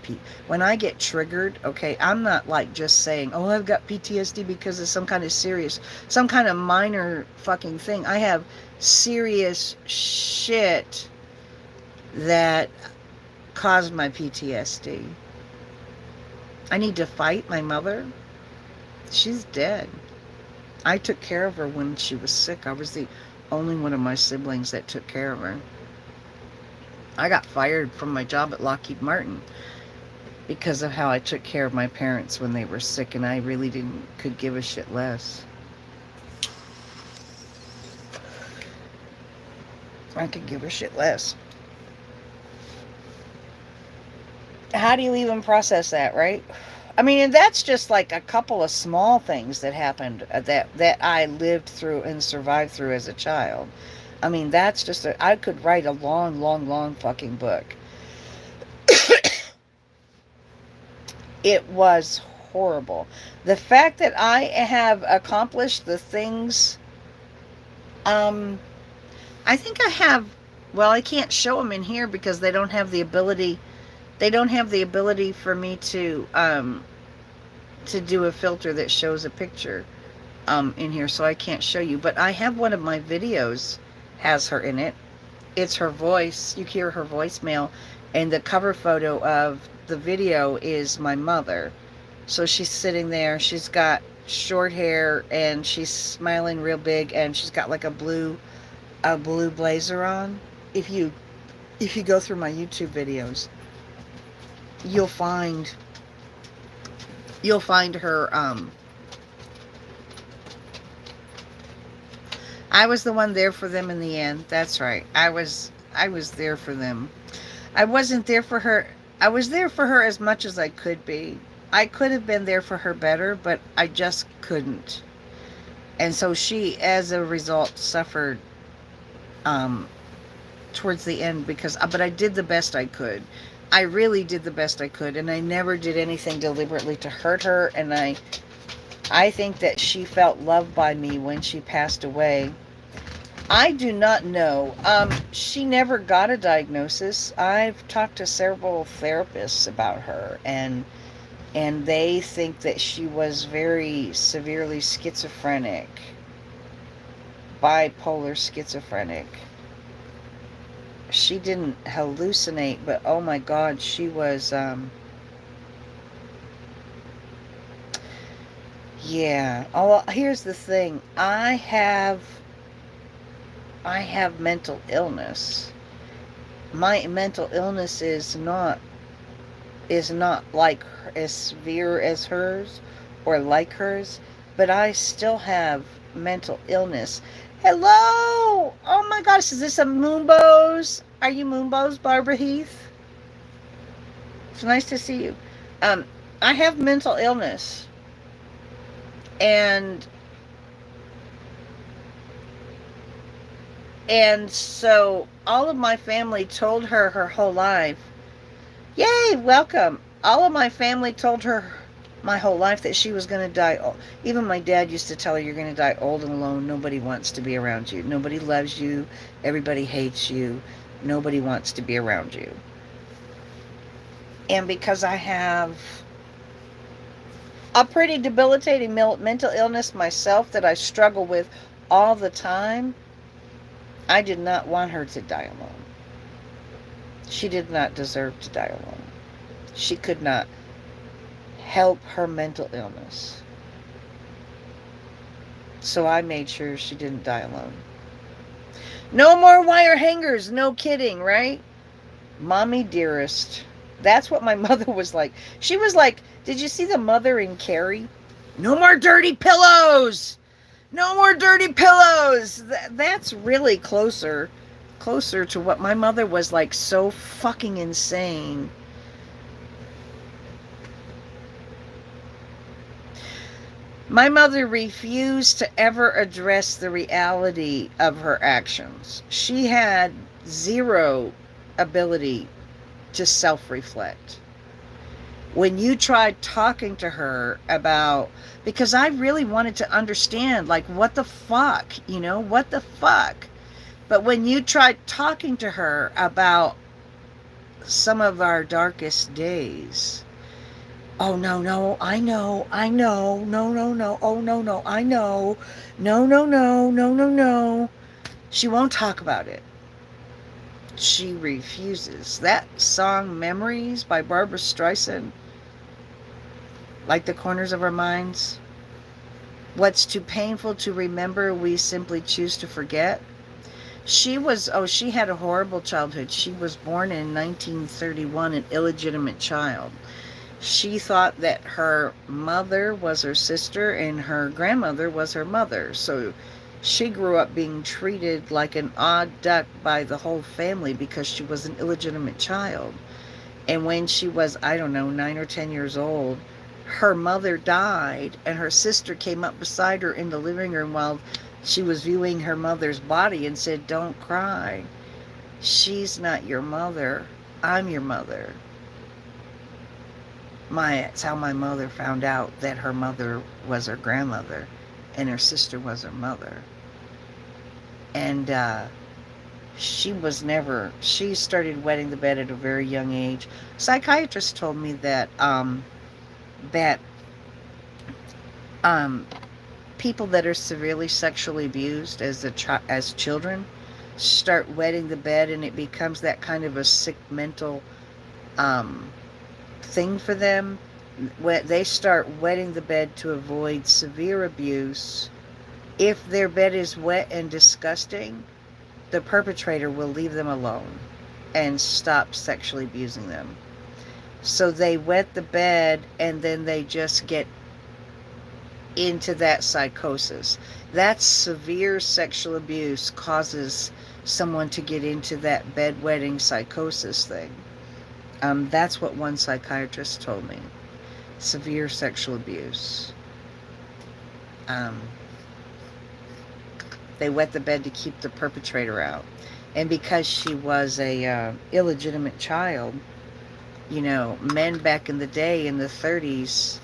when I get triggered, okay, I'm not like just saying, "Oh, I've got PTSD because of some kind of minor fucking thing." I have serious shit that caused my PTSD. I need to fight my mother. She's dead. I took care of her when she was sick. I was the only one of my siblings that took care of her. I got fired from my job at Lockheed Martin because of how I took care of my parents when they were sick, and I really could give a shit less. I could give a shit less. How do you even process that, right? I mean, and that's just like a couple of small things that happened that I lived through and survived through as a child. I mean, that's just I could write a long fucking book. It was horrible. The fact that I have accomplished the things, I think I have, well, I can't show them in here because they don't have the ability for me to do a filter that shows a picture. in here, so I can't show you. But I have one of my videos has her in it. It's her voice. You hear her voicemail, and the cover photo of the video is my mother. So she's sitting there. She's got short hair, and she's smiling real big, and she's got like a blue blazer on. If you go through my YouTube videos, you'll find her. I was the one there for them in the end. That's right. I was there for them. I wasn't there for her. I was there for her as much as I could be. I could have been there for her better, but I just couldn't. And so she, as a result, suffered um, towards the end but I did the best I could. I really did the best I could, and I never did anything deliberately to hurt her. And I think that she felt loved by me when she passed away. I do not know. She never got a diagnosis. I've talked to several therapists about her, and they think that she was very severely schizophrenic, bipolar schizophrenic. She didn't hallucinate, but oh my God, she was, yeah. Oh, well, here's the thing. I have mental illness. My mental illness is not like as severe as hers or like hers, but I still have mental illness. Hello! Oh my gosh, is this a Moonbows? Are you Moonbows, Barbara Heath? It's nice to see you. I have mental illness, and so all of my family told her her whole life. Yay, welcome. All of my family told her my whole life that she was going to die old. Even my dad used to tell her, you're going to die old and alone. Nobody wants to be around you. Nobody loves you. Everybody hates you. Nobody wants to be around you. And because I have a pretty debilitating mental illness myself that I struggle with all the time, I did not want her to die alone. She did not deserve to die alone. She could not help her mental illness. So I made sure she didn't die alone. No more wire hangers, no kidding, right? Mommy dearest. That's what my mother was like. She was like, did you see the mother in Carrie? No more dirty pillows! No more dirty pillows! That's really closer to what my mother was like, so fucking insane. My mother refused to ever address the reality of her actions. She had zero ability to self-reflect. When you tried talking to her about, because I really wanted to understand, like, what the fuck, what the fuck? But when you tried talking to her about some of our darkest days, oh, no, I know, no, no, oh, no, I know, no. She won't talk about it. She refuses. That song, Memories by Barbara Streisand, like the corners of our minds. What's too painful to remember, we simply choose to forget. She had a horrible childhood. She was born in 1931, an illegitimate child. She thought that her mother was her sister and her grandmother was her mother. So she grew up being treated like an odd duck by the whole family because she was an illegitimate child. And when she was, 9 or 10 years old, her mother died, and her sister came up beside her in the living room while she was viewing her mother's body and said, "Don't cry. She's not your mother. I'm your mother." That's how my mother found out that her mother was her grandmother and her sister was her mother. And she started wetting the bed at a very young age. Psychiatrist told me that people that are severely sexually abused as children start wetting the bed, and it becomes that kind of a sick mental um, thing for them. They start wetting the bed to avoid severe abuse. If their bed is wet and disgusting, the perpetrator will leave them alone and stop sexually abusing them. So they wet the bed and then they just get into that psychosis. That severe sexual abuse causes someone to get into that bedwetting psychosis thing. That's what one psychiatrist told me. Severe sexual abuse. Um, they wet the bed to keep the perpetrator out. And because she was a illegitimate child, you know, men back in the day in the 30s,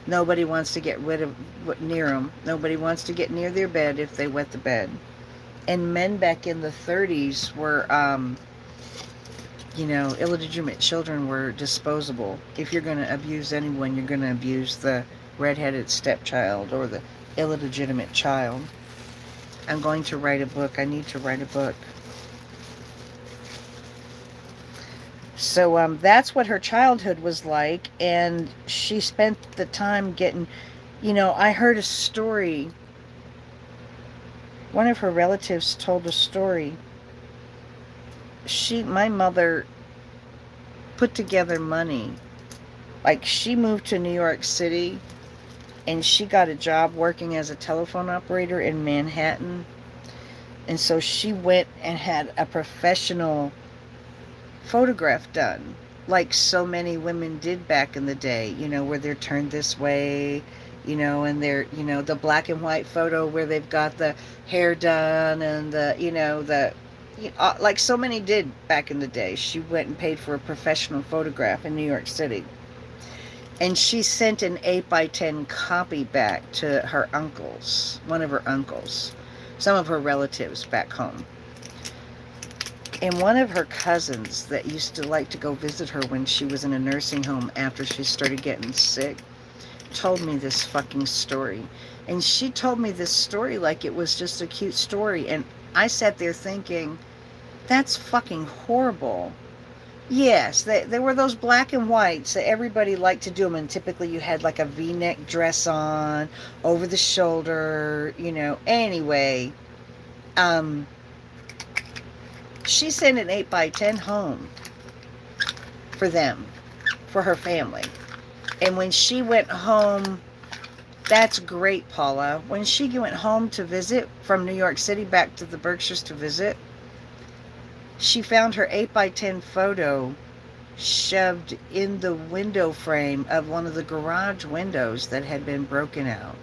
nobody wants to get near them. Nobody wants to get near their bed if they wet the bed. And men back in the 30s were, you know, illegitimate children were disposable. If you're going to abuse anyone, you're going to abuse the redheaded stepchild or the illegitimate child. I'm going to write a book. I need to write a book. So that's what her childhood was like, and she spent the time getting, you know, I heard a story. One of her relatives told a story. My mother put together money. Like, she moved to New York City, and she got a job working as a telephone operator in Manhattan. And so she went and had a professional photograph done, like so many women did back in the day, you know, where they're turned this way, you know, and they're, you know, the black and white photo where they've got the hair done and the, you know, like so many did back in the day. She went and paid for a professional photograph in New York City. And she sent an 8x10 copy back to her uncles, one of her uncles, some of her relatives back home. And one of her cousins that used to like to go visit her when she was in a nursing home after she started getting sick told me this fucking story. And she told me this story like it was just a cute story. And I sat there thinking, that's fucking horrible. Yes, there were those black and whites that everybody liked to do them, and typically you had like a V-neck dress on, over the shoulder, you know. Anyway, she sent an 8x10 home for them, for her family. And when she went home, that's great, Paula. When she went home to visit from New York City back to the Berkshires to visit, she found her 8x10 photo shoved in the window frame of one of the garage windows that had been broken out.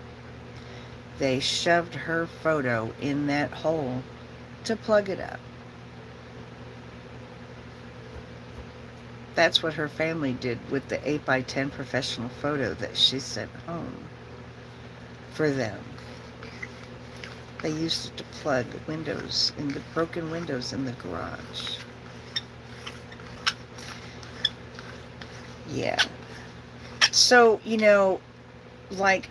They shoved her photo in that hole to plug it up. That's what her family did with the 8x10 professional photo that she sent home for them. They used it to plug windows in the broken windows in the garage. Yeah. So, you know, like,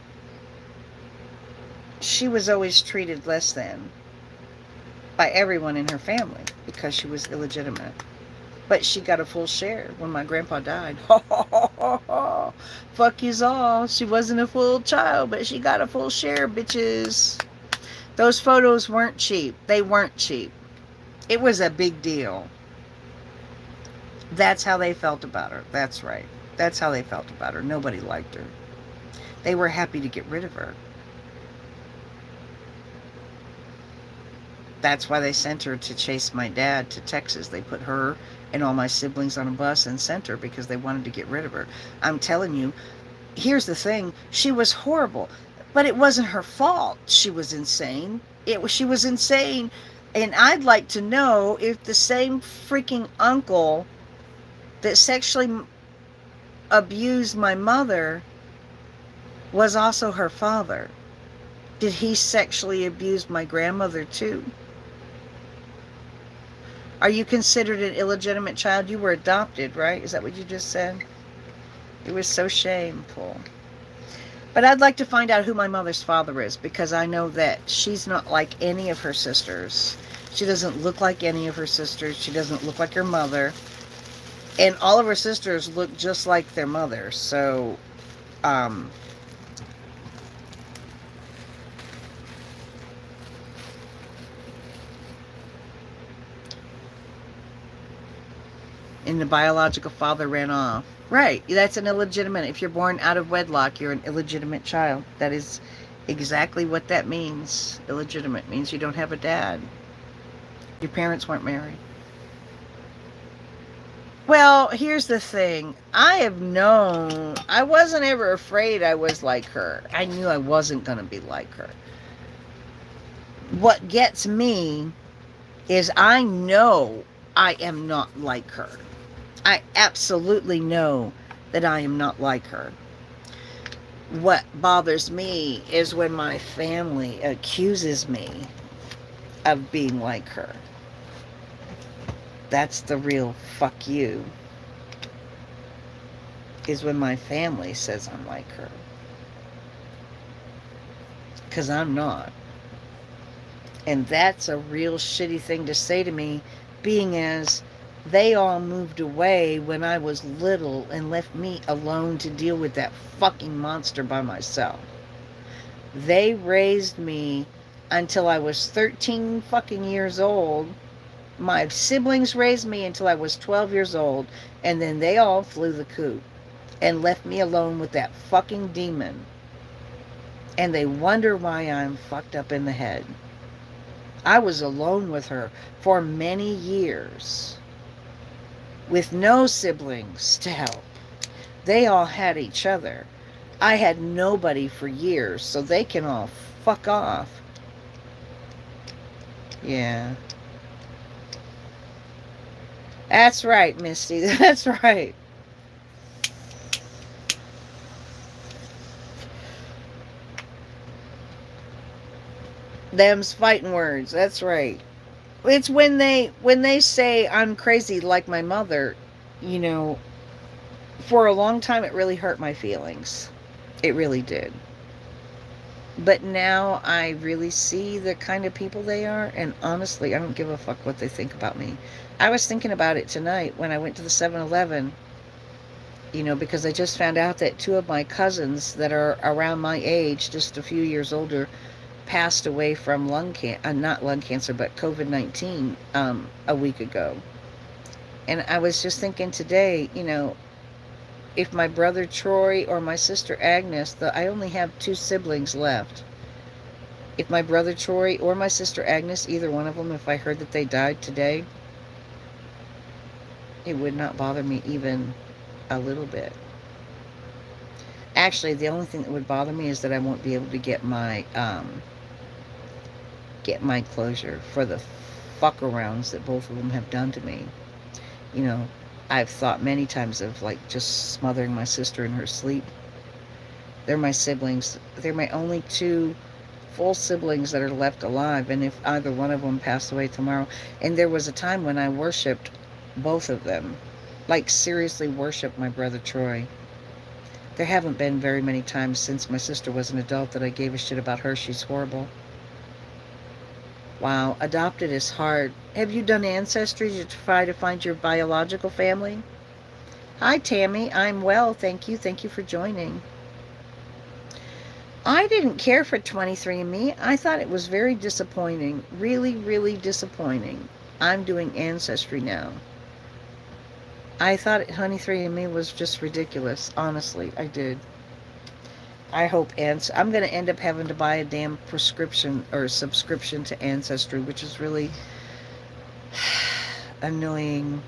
she was always treated less than by everyone in her family because she was illegitimate. But she got a full share when my grandpa died. Fuck yous all. She wasn't a full child, but she got a full share, bitches. Those photos weren't cheap. They weren't cheap. It was a big deal. That's how they felt about her. That's right. That's how they felt about her. Nobody liked her. They were happy to get rid of her. That's why they sent her to chase my dad to Texas. They put her and all my siblings on a bus and sent her because they wanted to get rid of her. I'm telling you, here's the thing. She was horrible, but it wasn't her fault. She was insane. She was insane. And I'd like to know if the same freaking uncle that sexually abused my mother was also her father. Did he sexually abuse my grandmother too? Are you considered an illegitimate child? You were adopted, right? Is that what you just said? It was so shameful. But I'd like to find out who my mother's father is, because I know that she's not like any of her sisters. She doesn't look like any of her sisters. She doesn't look like her mother. And all of her sisters look just like their mother. So, um, and the biological father ran off. Right, that's an illegitimate. If you're born out of wedlock, you're an illegitimate child. That is exactly what that means. Illegitimate means you don't have a dad. Your parents weren't married. Well, here's the thing. I have known, I wasn't ever afraid I was like her. I knew I wasn't going to be like her. What gets me is I know I am not like her. I absolutely know that I am not like her. What bothers me is when my family accuses me of being like her. That's the real fuck you, is when my family says I'm like her. Because I'm not. And that's a real shitty thing to say to me, being as they all moved away when I was little and left me alone to deal with that fucking monster by myself. They raised me until I was 13 fucking years old. My siblings raised me until I was 12 years old, and then they all flew the coop and left me alone with that fucking demon. And they wonder why I'm fucked up in the head. I was alone with her for many years with no siblings to help. They all had each other. I had nobody for years, so they can all fuck off. Yeah. That's right, Misty. That's right. Them's fighting words. That's right. It's when they say I'm crazy like my mother, you know, for a long time it really hurt my feelings. It really did. But now I really see the kind of people they are, and honestly, I don't give a fuck what they think about me. I was thinking about it tonight when I went to the 7-Eleven, because I just found out that two of my cousins that are around my age, just a few years older, passed away from not lung cancer, but COVID-19 a week ago. And I was just thinking today, if my brother Troy or my sister Agnes, I only have two siblings left. If my brother Troy or my sister Agnes, either one of them, if I heard that they died today, it would not bother me even a little bit. Actually, the only thing that would bother me is that I won't be able to get my closure for the fuck-arounds that both of them have done to me. I've thought many times of just smothering my sister in her sleep. They're my siblings. They're my only two full siblings that are left alive, and if either one of them passed away tomorrow, and there was a time when I worshipped both of them, seriously worshipped my brother Troy. There haven't been very many times since my sister was an adult that I gave a shit about her. She's horrible. Wow, adopted is hard. Have you done Ancestry to try to find your biological family? Hi, Tammy. I'm well, thank you. Thank you for joining. I didn't care for 23andMe. I thought it was very disappointing. Really, really disappointing. I'm doing Ancestry now. I thought 23andMe was just ridiculous. Honestly, I did. I hope I'm going to end up having to buy a damn prescription or subscription to Ancestry, which is really annoying.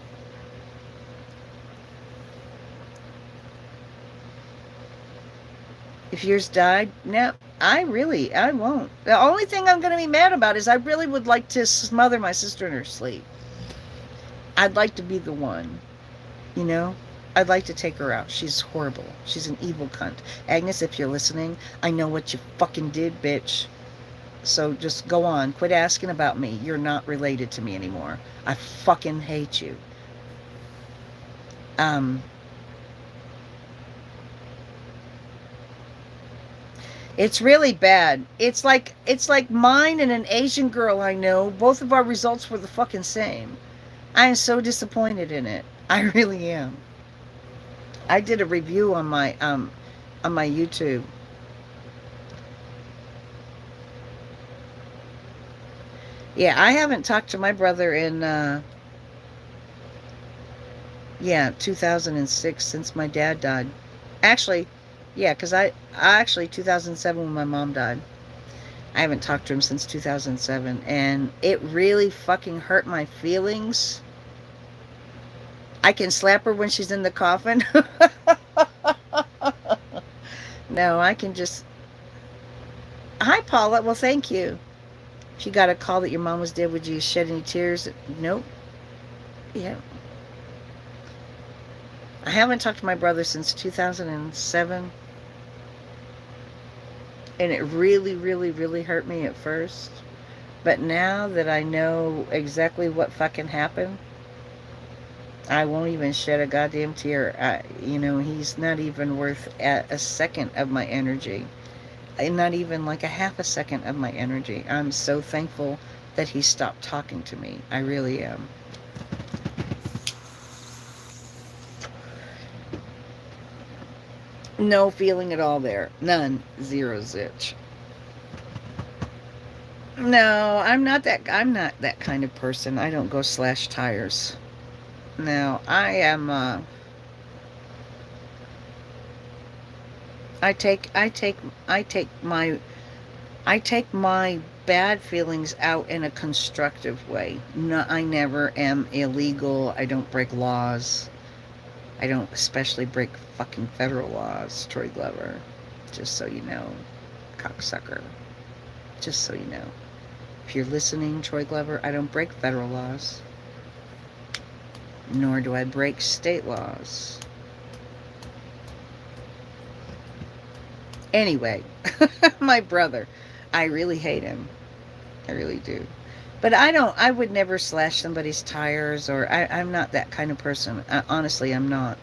If yours died, no, I won't. The only thing I'm going to be mad about is I really would like to smother my sister in her sleep. I'd like to be the one, I'd like to take her out. She's horrible. She's an evil cunt. Agnes, if you're listening, I know what you fucking did, bitch. So just go on. Quit asking about me. You're not related to me anymore. I fucking hate you. It's really bad. It's like mine and an Asian girl I know. Both of our results were the fucking same. I am so disappointed in it. I really am. I did a review on my YouTube. Yeah, I haven't talked to my brother in 2006 since my dad died. Actually, yeah, cuz I actually 2007 when my mom died. I haven't talked to him since 2007 and it really fucking hurt my feelings. I can slap her when she's in the coffin. No, I can just Hi Paula. Well, thank you. If you got a call that your mom was dead, would you shed any tears? Nope. Yeah. I haven't talked to my brother since 2007, and it really, really, really hurt me at first. But now that I know exactly what fucking happened, I won't even shed a goddamn tear. He's not even worth a second of my energy. Not even like a half a second of my energy. I'm so thankful that he stopped talking to me. I really am. No feeling at all there. None. Zero zilch. No, I'm not that kind of person. I don't go slash tires. No, I am I take I take I take my I take my bad feelings out in a constructive way. No, I never am illegal. I don't break laws. I don't especially break fucking federal laws, Troy Glover. Just so you know, cocksucker. Just so you know. If you're listening, Troy Glover, I don't break federal laws, nor do I break state laws. Anyway, my brother, I really hate him. I really do. But I would never slash somebody's tires, or I'm not that kind of person. Honestly, I'm not.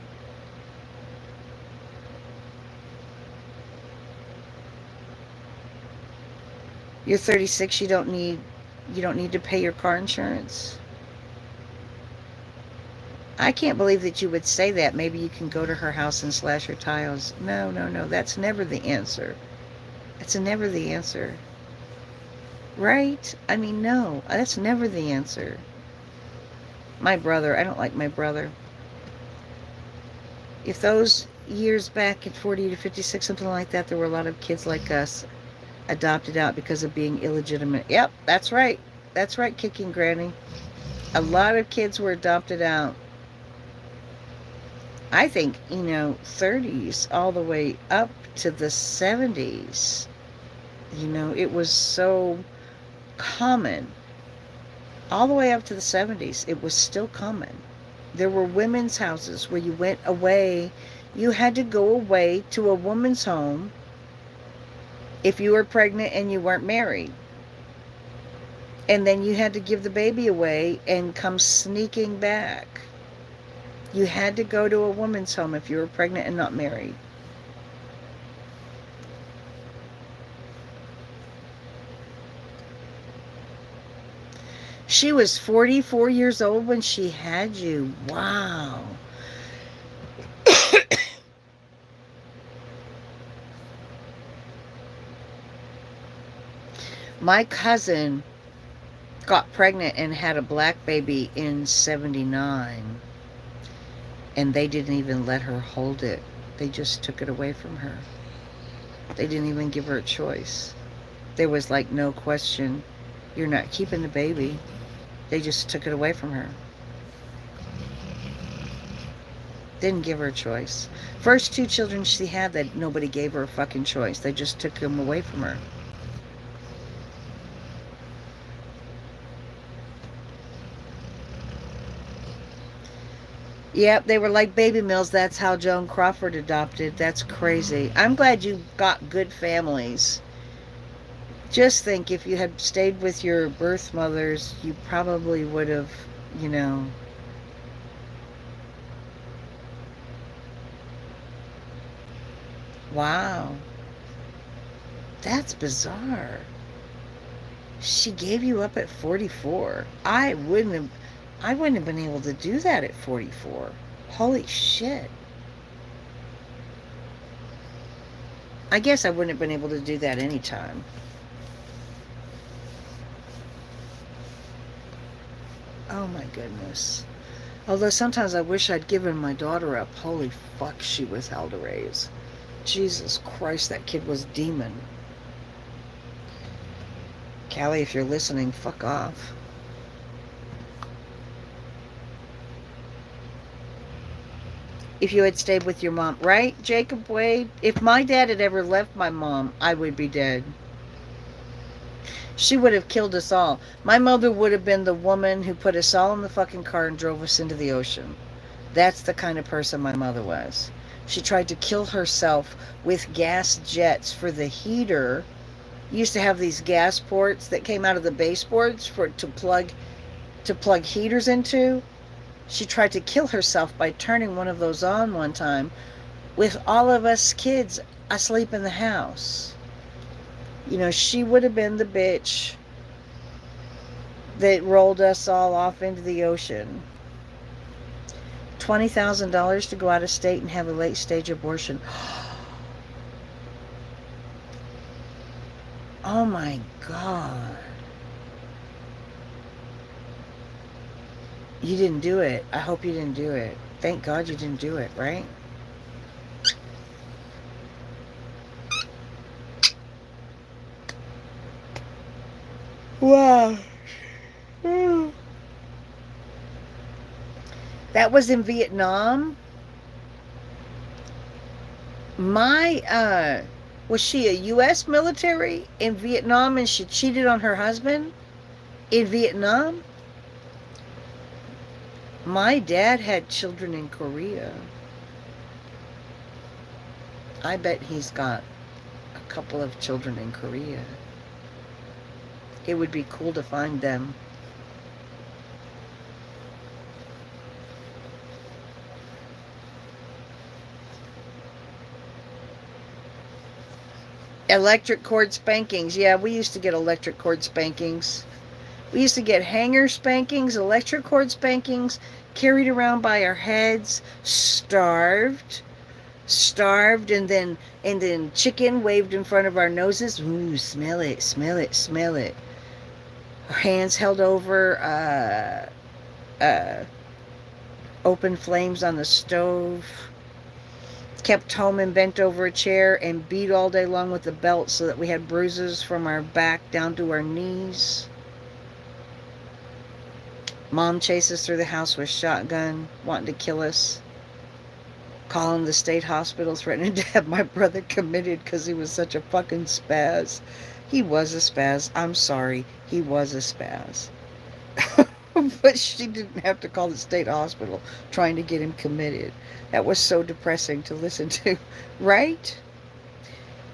You're 36, you don't need to pay your car insurance. I can't believe that you would say that. Maybe you can go to her house and slash her tiles. No, no, no. That's never the answer. That's never the answer. Right? I mean, no. That's never the answer. My brother, I don't like my brother. If those years back at 40 to 56, something like that, there were a lot of kids like us adopted out because of being illegitimate. Yep, that's right. That's right, kicking granny. A lot of kids were adopted out. I think, 30s all the way up to the 70s. It was so common. All the way up to the 70s, it was still common. There were women's houses where you went away. You had to go away to a woman's home if you were pregnant and you weren't married. And then you had to give the baby away and come sneaking back. You had to go to a woman's home if you were pregnant and not married. She was 44 years old when she had you. Wow. My cousin got pregnant and had a black baby in 79. And they didn't even let her hold it. They just took it away from her. They didn't even give her a choice. There was like no question. You're not keeping the baby. They just took it away from her. Didn't give her a choice. First two children she had, that nobody gave her a fucking choice. They just took them away from her. Yep, they were like baby mills. That's how Joan Crawford adopted. That's crazy. I'm glad you got good families. Just think, if you had stayed with your birth mothers, you probably would have, you know. Wow. That's bizarre. She gave you up at 44. I wouldn't have been able to do that at 44. Holy shit. I guess I wouldn't have been able to do that anytime. Oh my goodness. Although sometimes I wish I'd given my daughter up. Holy fuck, she was hell to raise. Jesus Christ, that kid was demon. Callie, if you're listening, fuck off. If you had stayed with your mom, right, Jacob Wade? If my dad had ever left my mom, I would be dead. She would have killed us all. My mother would have been the woman who put us all in the fucking car and drove us into the ocean. That's the kind of person my mother was. She tried to kill herself with gas jets for the heater. You used to have these gas ports that came out of the baseboards to plug heaters into. She tried to kill herself by turning one of those on one time with all of us kids asleep in the house. You know, she would have been the bitch that rolled us all off into the ocean. $20,000 to go out of state and have a late stage abortion. Oh my God. You didn't do it. I hope you didn't do it. Thank God you didn't do it, right? Wow. That was in Vietnam. Was she a U.S. military in Vietnam and she cheated on her husband in Vietnam? My dad had children in Korea. I bet he's got a couple of children in Korea. It would be cool to find them. Electric cord spankings. Yeah, we used to get electric cord spankings. We used to get hanger spankings, electric cord spankings, carried around by our heads, starved, and then chicken waved in front of our noses. Ooh, smell it, smell it, smell it. Our hands held over open flames on the stove. Kept home and bent over a chair and beat all day long with the belt so that we had bruises from our back down to our knees. Mom chased us through the house with a shotgun, wanting to kill us. Calling the state hospital, threatening to have my brother committed because he was such a fucking spaz. He was a spaz. I'm sorry. He was a spaz. But she didn't have to call the state hospital trying to get him committed. That was so depressing to listen to, right?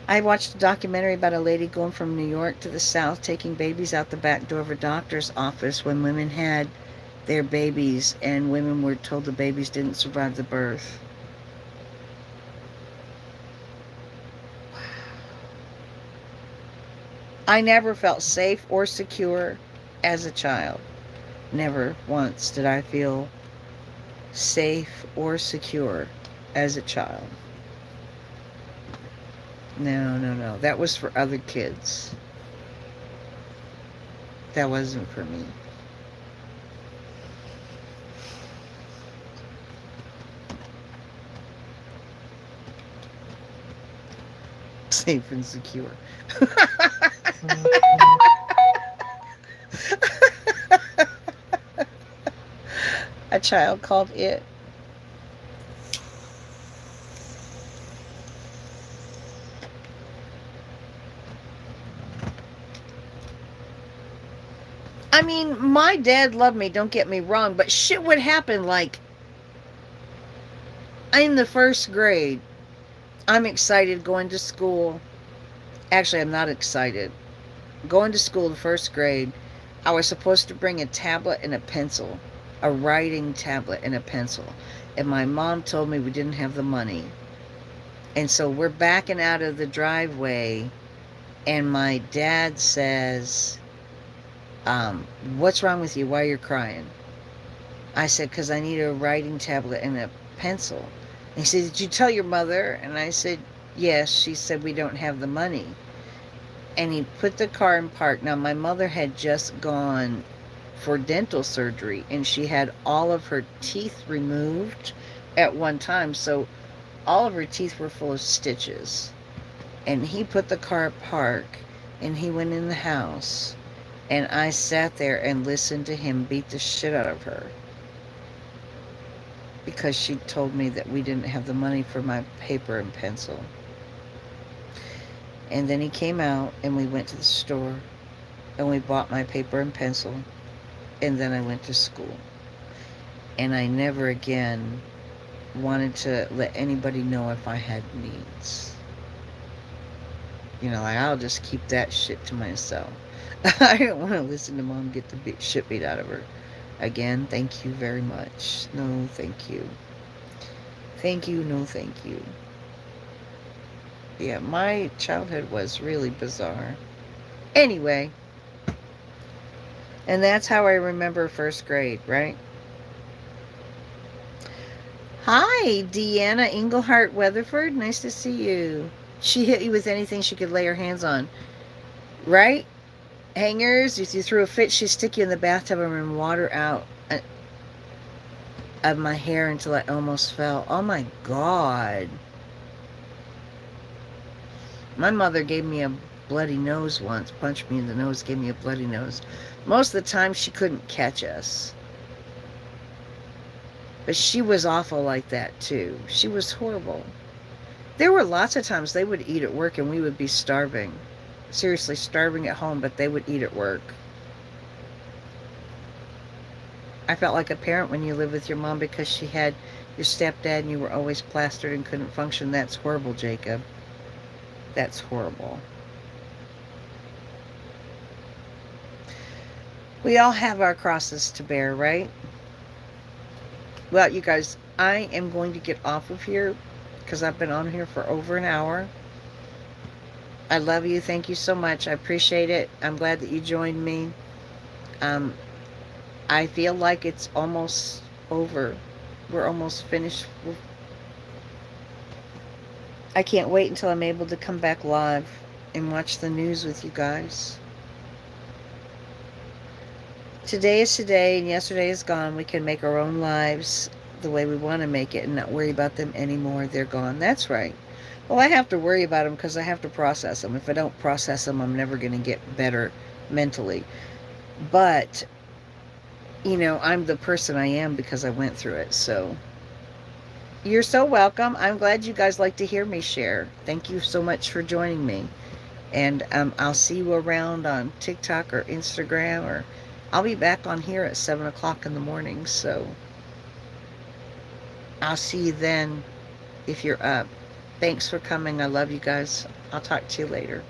I watched a documentary about a lady going from New York to the South, taking babies out the back door of a doctor's office when women had their babies and women were told the babies didn't survive the birth. Wow. I never felt safe or secure as a child. Never once did I feel safe or secure as a child. No, no, no. That was for other kids. That wasn't for me. Safe and secure. A child called It. I mean, my dad loved me, don't get me wrong, but shit would happen like in the first grade. I'm excited going to school. Actually, I'm not excited. Going to school the first grade, I was supposed to bring a tablet and a pencil, a writing tablet and a pencil. And my mom told me we didn't have the money. And so we're backing out of the driveway And my dad says, what's wrong with you? Why are you crying? I said, because I need a writing tablet and a pencil. And he said, did you tell your mother? And I said, yes. She said, we don't have the money. And he put the car in park. Now, my mother had just gone for dental surgery, and she had all of her teeth removed at one time. So all of her teeth were full of stitches. And he put the car at park, and he went in the house. And I sat there and listened to him beat the shit out of her because she told me that we didn't have the money for my paper and pencil. And then he came out, and we went to the store, and we bought my paper and pencil, and then I went to school. And I never again wanted to let anybody know if I had needs. You know, like, I'll just keep that shit to myself. I don't want to listen to Mom get the shit beat out of her. Again, thank you very much. No, thank you. Thank you, no thank you. Yeah, my childhood was really bizarre. Anyway, and that's how I remember first grade, right? Hi, Deanna Englehart Weatherford. Nice to see you. She hit you with anything she could lay her hands on, right? Hangers, if you threw a fit, she'd stick you in the bathtub and run water out of my hair until I almost fell. Oh my God. My mother gave me a bloody nose once, punched me in the nose, gave me a bloody nose. Most of the time she couldn't catch us. But she was awful like that too. She was horrible. There were lots of times they would eat at work and we would be starving. Seriously, starving at home, but they would eat at work. I felt like a parent when you live with your mom because she had your stepdad and you were always plastered and couldn't function. That's horrible, Jacob. That's horrible. We all have our crosses to bear, right? Well, you guys, I am going to get off of here because I've been on here for over an hour. I love you. Thank you so much. I appreciate it. I'm glad that you joined me. I feel like it's almost over. We're almost finished. I can't wait until I'm able to come back live and watch the news with you guys. Today is today and yesterday is gone. We can make our own lives the way we want to make it and not worry about them anymore. They're gone. That's right. Well, I have to worry about them because I have to process them. If I don't process them, I'm never going to get better mentally. But, you know, I'm the person I am because I went through it. So, you're so welcome. I'm glad you guys like to hear me share. Thank you so much for joining me. And I'll see you around on TikTok or Instagram, or I'll be back on here at 7 o'clock in the morning. So, I'll see you then if you're up. Thanks for coming. I love you guys. I'll talk to you later.